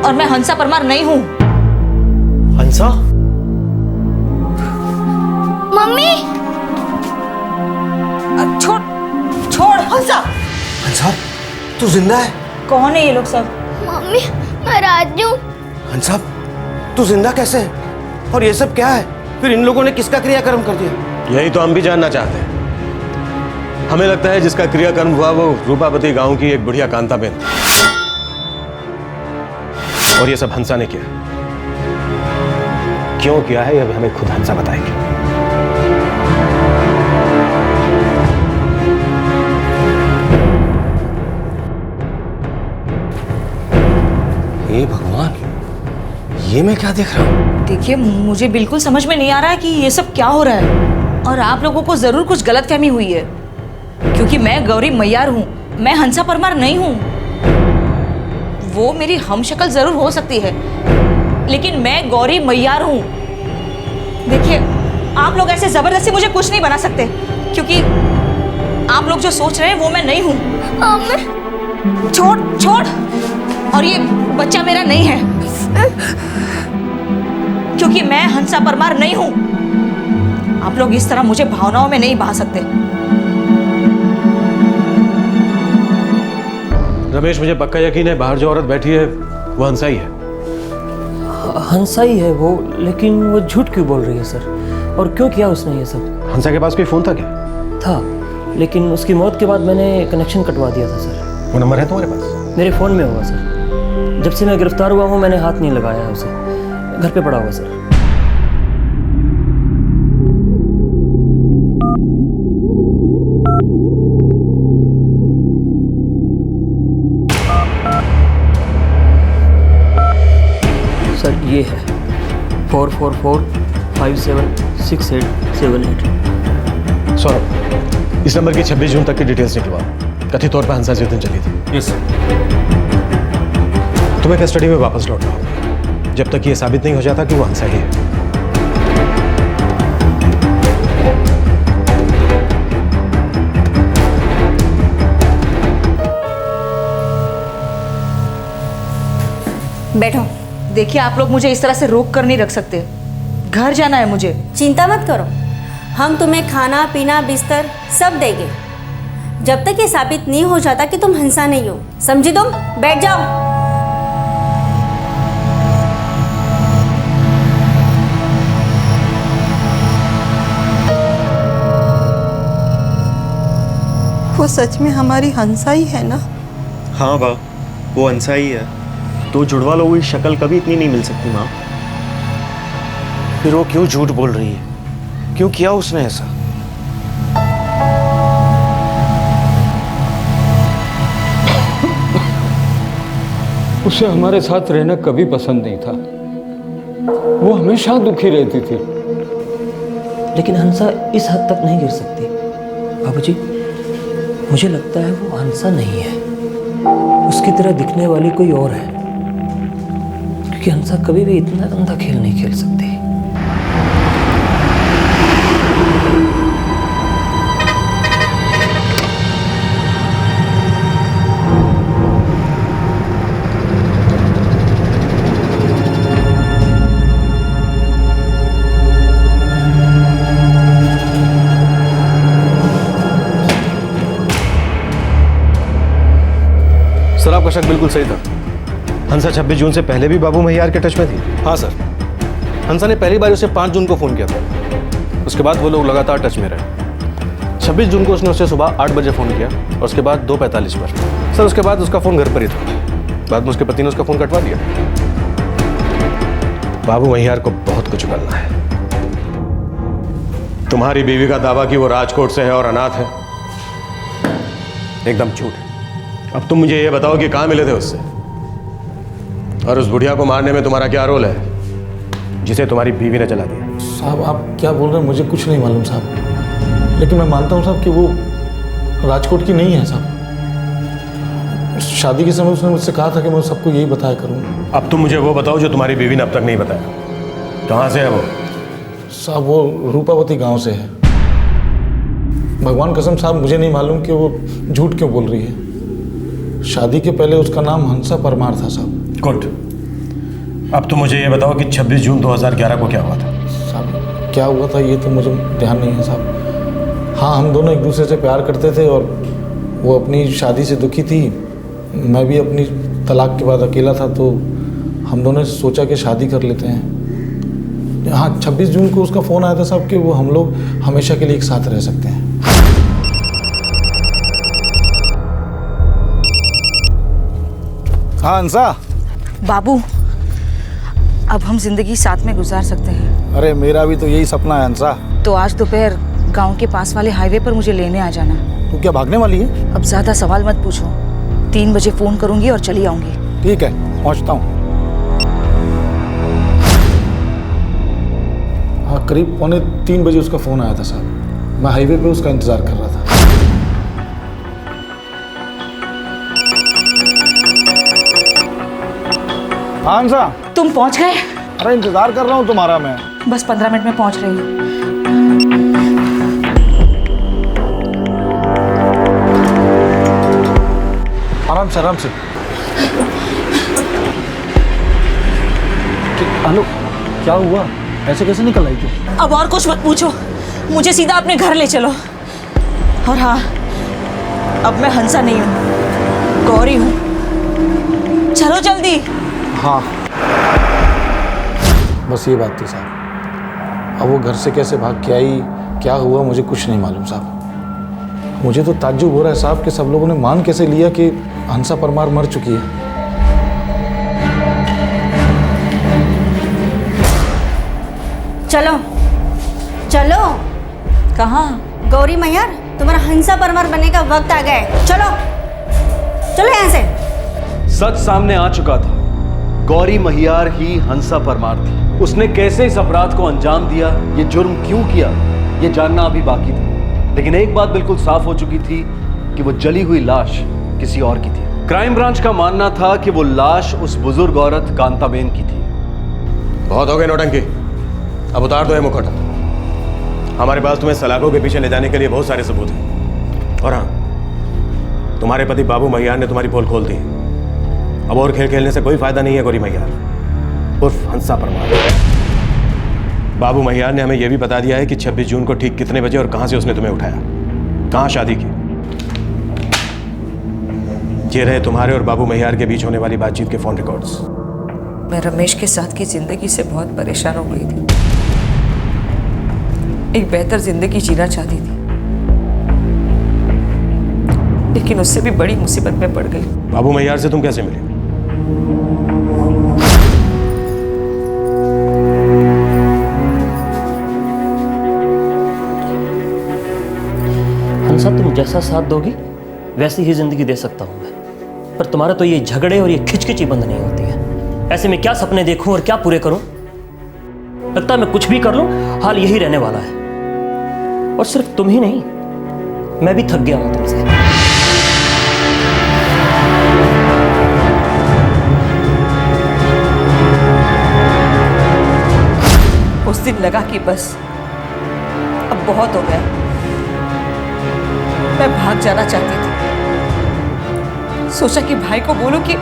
और मैं हंसा परमार नहीं हूँ। हंसा? मम्मी! छोड़, छोड़ हंसा। हंसा, तू जिंदा है? कौन है ये लोग सब? मम्मी, मैं राजू। हंसा, तू जिंदा कैसे है? और ये सब क्या है? फिर इन लोगों ने किसका क्रियाकर्म कर दिया? यही तो हम भी जानना चाहते हैं। हमें लगता है जिसका क्रियाकर्म हुआ वो रूपावती गांव की एक बुढ़िया कांताबेन थी, और ये सब हंसा ने किया। क्यों किया है, यह हमें खुद हंसा बताएंगे। हे भगवान, ये मैं क्या देख रहा हूँ? देखिए, मुझे बिल्कुल समझ में नहीं आ रहा है कि ये सब क्या हो रहा है, और आप लोगों को जरूर कुछ गलतफहमी हुई है, क्योंकि मैं गौरी मैयार हूँ, मैं हंसा परमार नहीं हूँ। वो मेरी हमशक्ल जरूर हो सकती है, लेकिन मैं गौरी मैयार हूँ। देखिए, आप लोग ऐसे जबरदस्ती मुझे कुछ नहीं बना सकते, क्योंकि आप लोग जो सोच रहे हैं वो मैं नहीं हूँ। छोड़, छोड़। और ये बच्चा मेरा नहीं है, क्योंकि मैं हंसा परमार नहीं हूं। आप लोग इस तरह मुझे भावनाओं में नहीं बहा सकते। रमेश, मुझे पक्का यकीन है बाहर जो औरत बैठी है वो हंसा ही है। हंसा ही है वो, लेकिन वो झूठ क्यों बोल रही है सर? और क्यों किया उसने ये सब? हंसा के पास कोई फोन था क्या? था, लेकिन उसकी मौत के बाद मैंने कनेक्शन कटवा दिया था सर। वो नंबर है तुम्हारे पास? मेरे फ़ोन में होगा सर। जब से मैं गिरफ्तार हुआ हूँ मैंने हाथ नहीं लगाया है उसे। घर पे पड़ा होगा सर। सर ये है 44457687 सौरभ, इस नंबर की 26 जून तक की डिटेल्स निकलवाओ। कथित तौर पर हंसा जिस दिन चली थी। Yes sir. तुम्हें कस्टडी में वापस लौटना होगा जब तक ये साबित नहीं हो जाता कि वो हंसा ही है। बैठो। देखिए, आप लोग मुझे इस तरह से रोक कर नहीं रख सकते। घर जाना है मुझे। चिंता मत करो, हम तुम्हें खाना पीना बिस्तर सब देंगे जब तक ये साबित नहीं हो जाता कि तुम हंसा नहीं हो। समझी तुम? बैठ जाओ। वो सच में हमारी हंसा ही है ना? हाँ बा, वो हंसा ही है। तो जुड़वा लोगों की शक्ल कभी इतनी नहीं मिल सकती माँ। फिर वो क्यों झूठ बोल रही है? क्यों किया उसने ऐसा? उसे हमारे साथ रहना कभी पसंद नहीं था। वो हमेशा दुखी रहती थी। लेकिन हंसा इस हद तक नहीं गिर सकती। बाबूजी, मुझे लगता है वो हंसा नहीं है, उसकी तरह दिखने वाली कोई और है। क्योंकि हंसा कभी भी इतना गंदा खेल नहीं खेल सकती। सर, आपका शक बिल्कुल सही था। हंसा 26 जून से पहले भी बाबू महियार के टच में थी? हाँ सर, हंसा ने पहली बार उसे 5 जून को फ़ोन किया था। उसके बाद वो लोग लगातार टच में रहे। 26 जून को उसने उसे सुबह 8 बजे फ़ोन किया और उसके बाद 2:45 पर। सर, उसके बाद उसका फ़ोन घर पर ही था। बाद में उसके पति ने उसका फ़ोन कटवा दिया। बाबू महियार को बहुत कुछ उगलना है। तुम्हारी बीवी का दावा कि वो राजकोट से है और अनाथ है, एकदम झूठ है। अब तुम मुझे ये बताओ कि कहाँ मिले थे उससे, और उस बुढ़िया को मारने में तुम्हारा क्या रोल है जिसे तुम्हारी बीवी ने जला दिया? साहब, आप क्या बोल रहे हैं मुझे कुछ नहीं मालूम साहब, लेकिन मैं मानता हूँ साहब कि वो राजकोट की नहीं है साहब। शादी के समय उसने मुझसे कहा था कि मैं सबको यही बताया करूँ। अब तुम मुझे वो बताओ जो तुम्हारी बीवी ने अब तक नहीं बताया। कहाँ से है वो? साहब, वो रूपावती गांव से है। भगवान कसम साहब, मुझे नहीं मालूम कि वो झूठ क्यों बोल रही है। शादी के पहले उसका नाम हंसा परमार था साहब। गुड। अब तो मुझे ये बताओ कि 26 जून 2011 को क्या हुआ था? साहब, क्या हुआ था ये तो मुझे ध्यान नहीं है साहब। हाँ, हम दोनों एक दूसरे से प्यार करते थे और वो अपनी शादी से दुखी थी, मैं भी अपनी तलाक के बाद अकेला था, तो हम दोनों ने सोचा कि शादी कर लेते हैं। हाँ, 26 जून को उसका फ़ोन आया था साहब कि वो हम लोग हमेशा के लिए एक साथ रह सकते हैं। हाँ हंसा। बाबू, अब हम जिंदगी साथ में गुजार सकते हैं। अरे मेरा भी तो यही सपना है हंसा। तो आज दोपहर गांव के पास वाले हाईवे पर मुझे लेने आ जाना। तू क्या भागने वाली है? अब ज्यादा सवाल मत पूछो। 3 बजे फोन करूंगी और चली आऊंगी। ठीक है, पहुंचता हूँ। हाँ, करीब 2:45 बजे उसका फ़ोन आया था साहब। मैं हाईवे पे उसका इंतज़ार कर रहा था। हाँ हंसा, तुम पहुंच गए? अरे इंतज़ार कर रहा हूँ तुम्हारा मैं। बस 15 मिनट में पहुंच रही हूँ। आराम से आराम से। हेलो, क्या हुआ? ऐसे कैसे निकल आई तू? अब और कुछ मत पूछो, मुझे सीधा अपने घर ले चलो। और हाँ, अब मैं हंसा नहीं हूँ, गौरी हूँ। चलो जल्दी। हाँ, बस ये बात थी साहब। अब वो घर से कैसे भाग के आई, क्या हुआ, मुझे कुछ नहीं मालूम साहब। मुझे तो ताज्जुब हो रहा है साहब कि सब लोगों ने मान कैसे लिया कि हंसा परमार मर चुकी है। चलो चलो। कहाँ? गौरी मैयार, तुम्हारा हंसा परमार बनने का वक्त आ गया है। चलो चलो यहाँ से। सच सामने आ चुका था। गौरी महियार ही हंसा परमार थी। उसने कैसे इस अपराध को अंजाम दिया, ये जुर्म क्यों किया, ये जानना अभी बाकी था। लेकिन एक बात बिल्कुल साफ हो चुकी थी कि वो जली हुई लाश किसी और की थी। क्राइम ब्रांच का मानना था कि वो लाश उस बुजुर्ग औरत कांताबेन की थी। बहुत हो गए नौटंकी, अब उतार दो ये मुखौटा। हमारे पास तुम्हें सलाखों के पीछे ले जाने के लिए बहुत सारे सबूत हैं। और हाँ, तुम्हारे पति बाबू महियार ने तुम्हारी पोल खोल दी। अब और खेल खेलने से कोई फायदा नहीं है गौरी महियार उर्फ हंसा परमार। बाबू महियार ने हमें यह भी बता दिया है कि 26 जून को ठीक कितने बजे और कहां से उसने तुम्हें उठाया, कहां शादी की। ये रहे तुम्हारे और बाबू महियार के बीच होने वाली बातचीत के फोन रिकॉर्ड्स। मैं रमेश के साथ की जिंदगी से बहुत परेशान हो गई थी। एक बेहतर जिंदगी जीना चाहती थी, लेकिन उससे भी बड़ी मुसीबत में पड़ गई। बाबू महियार से तुम कैसे मिले? हंसा, तुम जैसा साथ दोगी वैसी ही जिंदगी दे सकता हूं मैं, पर तुम्हारा तो ये झगड़े और ये खिचखिची बंद नहीं होती है। ऐसे में क्या सपने देखूं और क्या पूरे करूं? लगता है मैं कुछ भी कर लूं हाल यही रहने वाला है। और सिर्फ तुम ही नहीं, मैं भी थक गया हूं तुमसे। उस दिन लगा कि बस अब बहुत हो गया। मैं भाग जाना चाहती थी। सोचा कि भाई को बोलूं कि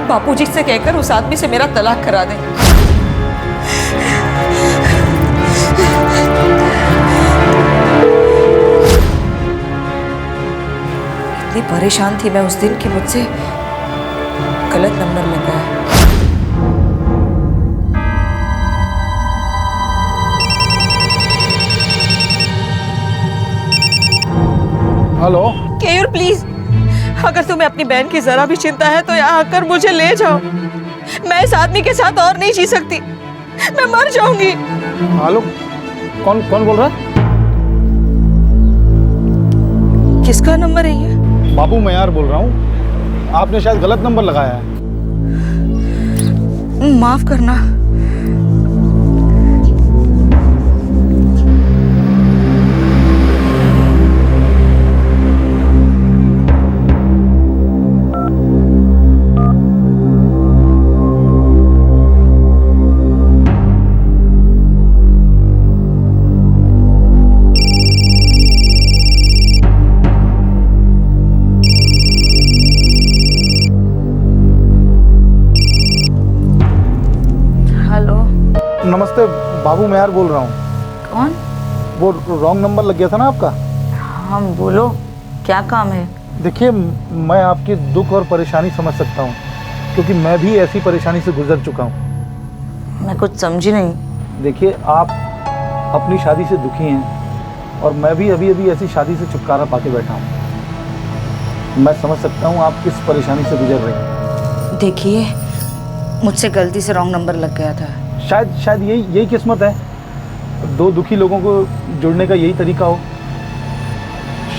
बापूजी से कहकर उस आदमी से मेरा तलाक करा दें। इतनी परेशान थी मैं उस दिन कि मुझसे गलत नंबर लग गया। हेलो केयूर, प्लीज, अगर तुम्हें अपनी बहन की जरा भी चिंता है तो यहाँ आकर मुझे ले जाओ। मैं इस आदमी के साथ और नहीं जी सकती, मैं मर जाऊंगी। हेलो, कौन कौन बोल रहा है? किसका नंबर है ये? बाबू महियार बोल रहा हूँ। आपने शायद गलत नंबर लगाया है। माफ करना। नमस्ते, बाबू महियार बोल रहा हूँ। कौन? वो रॉन्ग नंबर लग गया था ना आपका। हाँ बोलो, क्या काम है? देखिए, मैं आपकी दुख और परेशानी समझ सकता हूँ, क्योंकि मैं भी ऐसी परेशानी से गुजर चुका हूँ। मैं कुछ समझी नहीं। देखिए, आप अपनी शादी से दुखी हैं और मैं भी अभी अभी ऐसी शादी से छुटकारा पाके बैठा हूँ। मैं समझ सकता हूँ आप किस परेशानी से गुजर रहे हैं। देखिए, मुझसे गलती से रॉन्ग नंबर लग गया था। शायद यही किस्मत है। दो दुखी लोगों को जुड़ने का यही तरीका हो।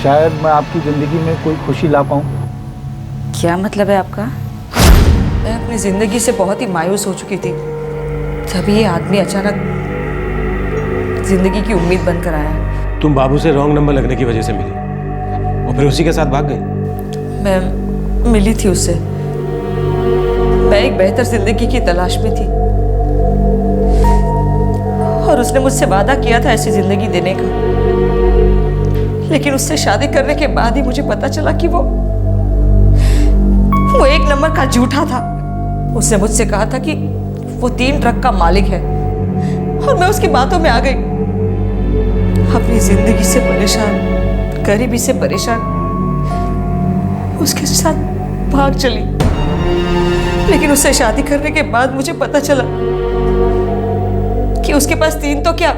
शायद मैं आपकी ज़िंदगी में कोई खुशी ला पाऊँ। क्या मतलब है आपका? मैं अपनी ज़िंदगी से बहुत ही मायूस हो चुकी थी, तभी ये आदमी अचानक ज़िंदगी की उम्मीद बनकर आया। तुम बाबू से रॉन्ग नंबर लगने की वजह से मिली और फिर उसी के साथ भाग गई? मैं मिली थी उससे। मैं एक बेहतर ज़िंदगी की तलाश में थी और उसने मुझसे वादा किया था ऐसी जिंदगी देने का। लेकिन उससे शादी करने के बाद ही मुझे पता चला कि वो एक नंबर का झूठा था। उसने मुझसे कहा था कि वो 3 ट्रक का मालिक है और मैं उसकी बातों में आ गई। अपनी जिंदगी से परेशान, गरीबी से परेशान उसके साथ भाग चली। लेकिन उससे शादी करने के बाद मुझे पता चला कि उसके पास 3 तो क्या,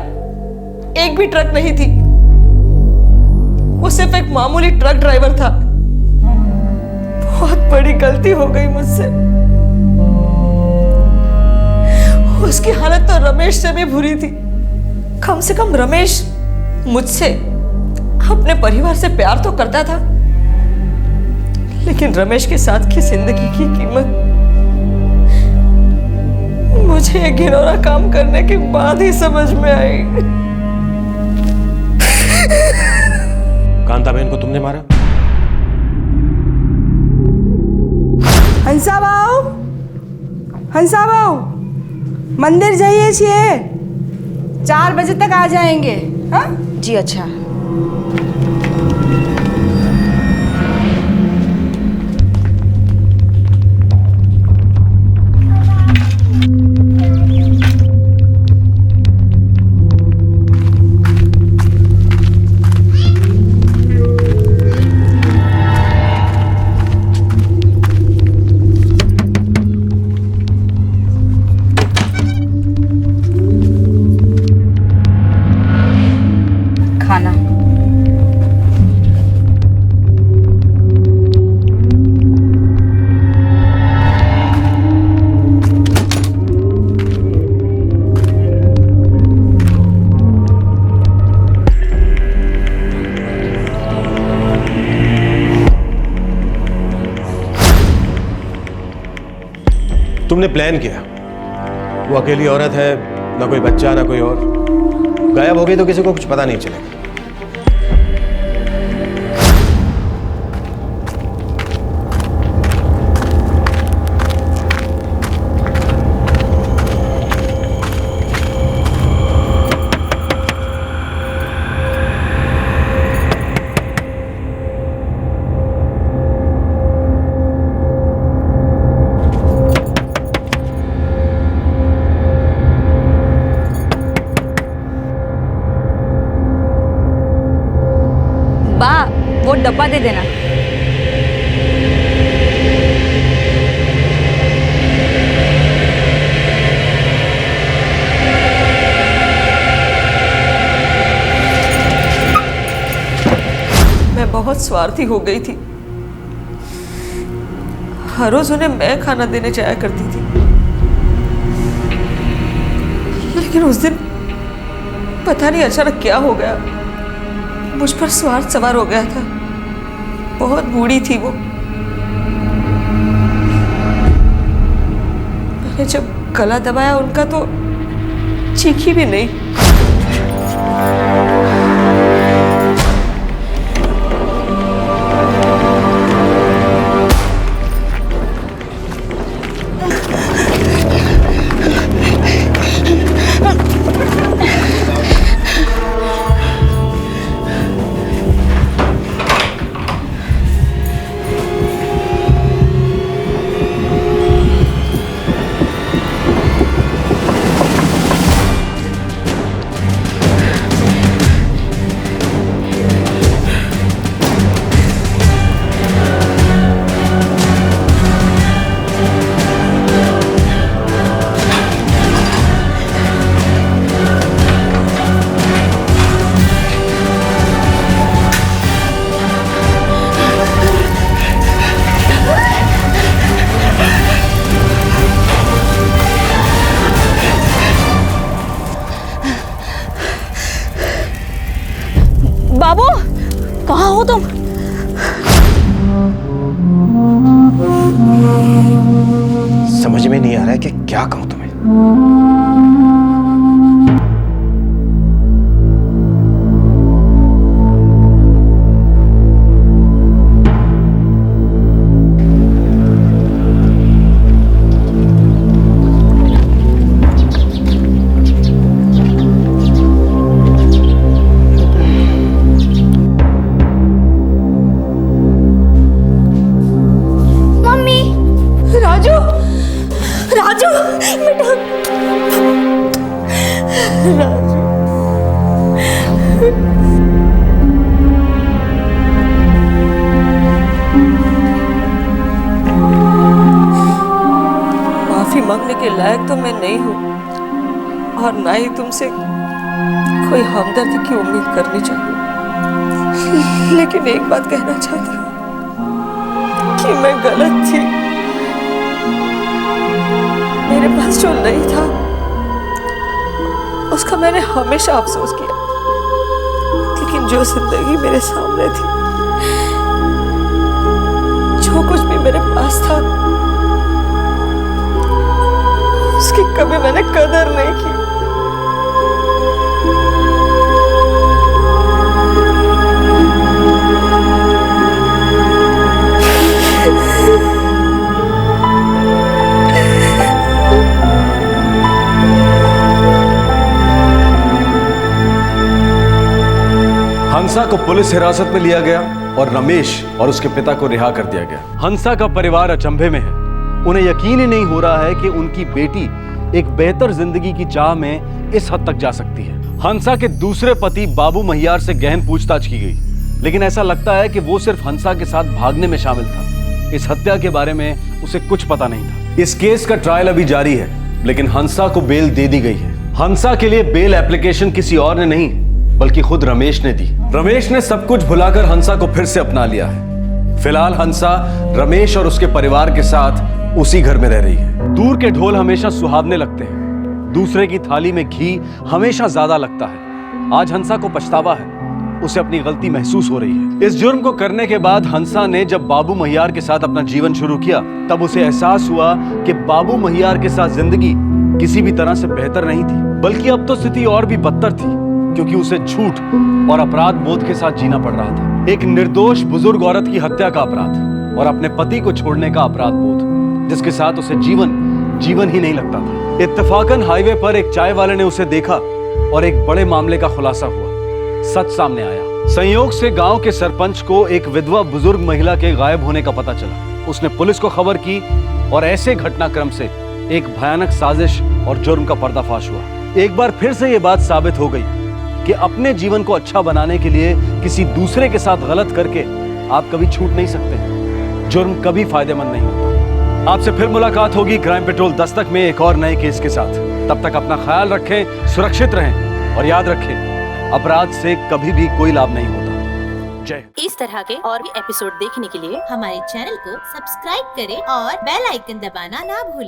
एक भी ट्रक नहीं थी। वो सिर्फ एक मामूली ट्रक ड्राइवर था। बहुत बड़ी गलती हो गई मुझसे। उसकी हालत तो रमेश से भी बुरी थी। कम से कम रमेश मुझसे, अपने परिवार से प्यार तो करता था, लेकिन रमेश के साथ की जिंदगी की कीमत मुझे ये घिनौना काम करने के बाद ही समझ में आई। कांता बहन को तुमने मारा? हंसा भाव, हंसा भाव, मंदिर जाइए छिए, 4 बजे तक आ जाएंगे। हाँ जी अच्छा। खाना। तुमने प्लान किया, वो अकेली औरत है, ना कोई बच्चा ना कोई और, गायब हो गई तो किसी को कुछ पता नहीं चलेगा। बा, वो डब्बा दे देना। मैं बहुत स्वार्थी हो गई थी। हर रोज उन्हें मैं खाना देने जाया करती थी, लेकिन उस दिन पता नहीं अचानक क्या हो गया, मुझ पर स्वार्थ सवार हो गया था। बहुत बूढ़ी थी वो। मैंने जब गला दबाया उनका तो चीखी भी नहीं। बाबू, कहाँ हो तुम? समझ में नहीं आ रहा है कि क्या कहूं तुम्हें। राजू, राजू बेटा, राजू। माफी मांगने के लायक तो मैं नहीं हूँ, और ना ही तुमसे कोई हमदर्दी की उम्मीद करनी चाहिए, लेकिन एक बात कहना चाहती हूँ कि मैं गलत थी। मेरे पास जो नहीं था उसका मैंने हमेशा अफसोस किया, लेकिन जो जिंदगी मेरे सामने थी, जो कुछ भी मेरे पास था, उसकी कभी मैंने कदर नहीं की। हंसा को पुलिस हिरासत में लिया गया और रमेश और उसके पिता को रिहा कर दिया गया। हंसा का परिवार अचंभे में है। उन्हें यकीन ही नहीं हो रहा है कि उनकी बेटी एक बेहतर जिंदगी की चाह में इस हद तक जा सकती है। हंसा के दूसरे पति बाबू महियार से गहन पूछताछ की गई, लेकिन ऐसा लगता है कि वो सिर्फ हंसा के साथ भागने में शामिल था। इस हत्या के बारे में उसे कुछ पता नहीं था। इस केस का ट्रायल अभी जारी है, लेकिन हंसा को बेल दे दी गई है। हंसा के लिए बेल एप्लीकेशन किसी और ने नहीं बल्कि खुद रमेश ने दी। रमेश ने सब कुछ भुलाकर हंसा को फिर से अपना लिया है। फिलहाल हंसा रमेश और उसके परिवार के साथ उसी घर में रह रही है। दूर के ढोल हमेशा सुहावने लगते हैं, दूसरे की थाली में घी हमेशा ज्यादा लगता है। आज हंसा को पछतावा है, उसे अपनी गलती महसूस हो रही है। इस जुर्म को करने के बाद हंसा ने जब बाबू महियार के साथ अपना जीवन शुरू किया, तब उसे एहसास हुआ कि बाबू महियार के साथ जिंदगी किसी भी तरह से बेहतर नहीं थी, बल्कि अब तो स्थिति और भी बदतर थी, क्योंकि उसे झूठ और अपराध बोध के साथ जीना पड़ रहा था। एक निर्दोष बुजुर्ग औरत की हत्या का अपराध और अपने पति को छोड़ने का अपराध बोध, जिसके साथ उसे जीवन ही नहीं लगता था। इत्तेफाकन हाईवे पर एक चाय वाले ने उसे देखा और एक बड़े मामले का खुलासा हुआ। सच सामने आया। संयोग से गांव के सरपंच को एक विधवा बुजुर्ग महिला के गायब होने का पता चला। उसने पुलिस को खबर की और ऐसे घटनाक्रम से एक भयानक साजिश और जुर्म का पर्दाफाश हुआ। एक बार फिर से यह बात साबित हो गई कि अपने जीवन को अच्छा बनाने के लिए किसी दूसरे के साथ गलत करके आप कभी छूट नहीं सकते। जुर्म कभी फायदेमंद नहीं होता। आपसे फिर मुलाकात होगी क्राइम पेट्रोल दस्तक में एक और नए केस के साथ। तब तक अपना ख्याल रखें, सुरक्षित रहें और याद रखें, अपराध से कभी भी कोई लाभ नहीं होता। जय। इस तरह के और भी एपिसोड देखने के लिए हमारे चैनल को सब्सक्राइब करें और बेल आइकन दबाना ना भूलें।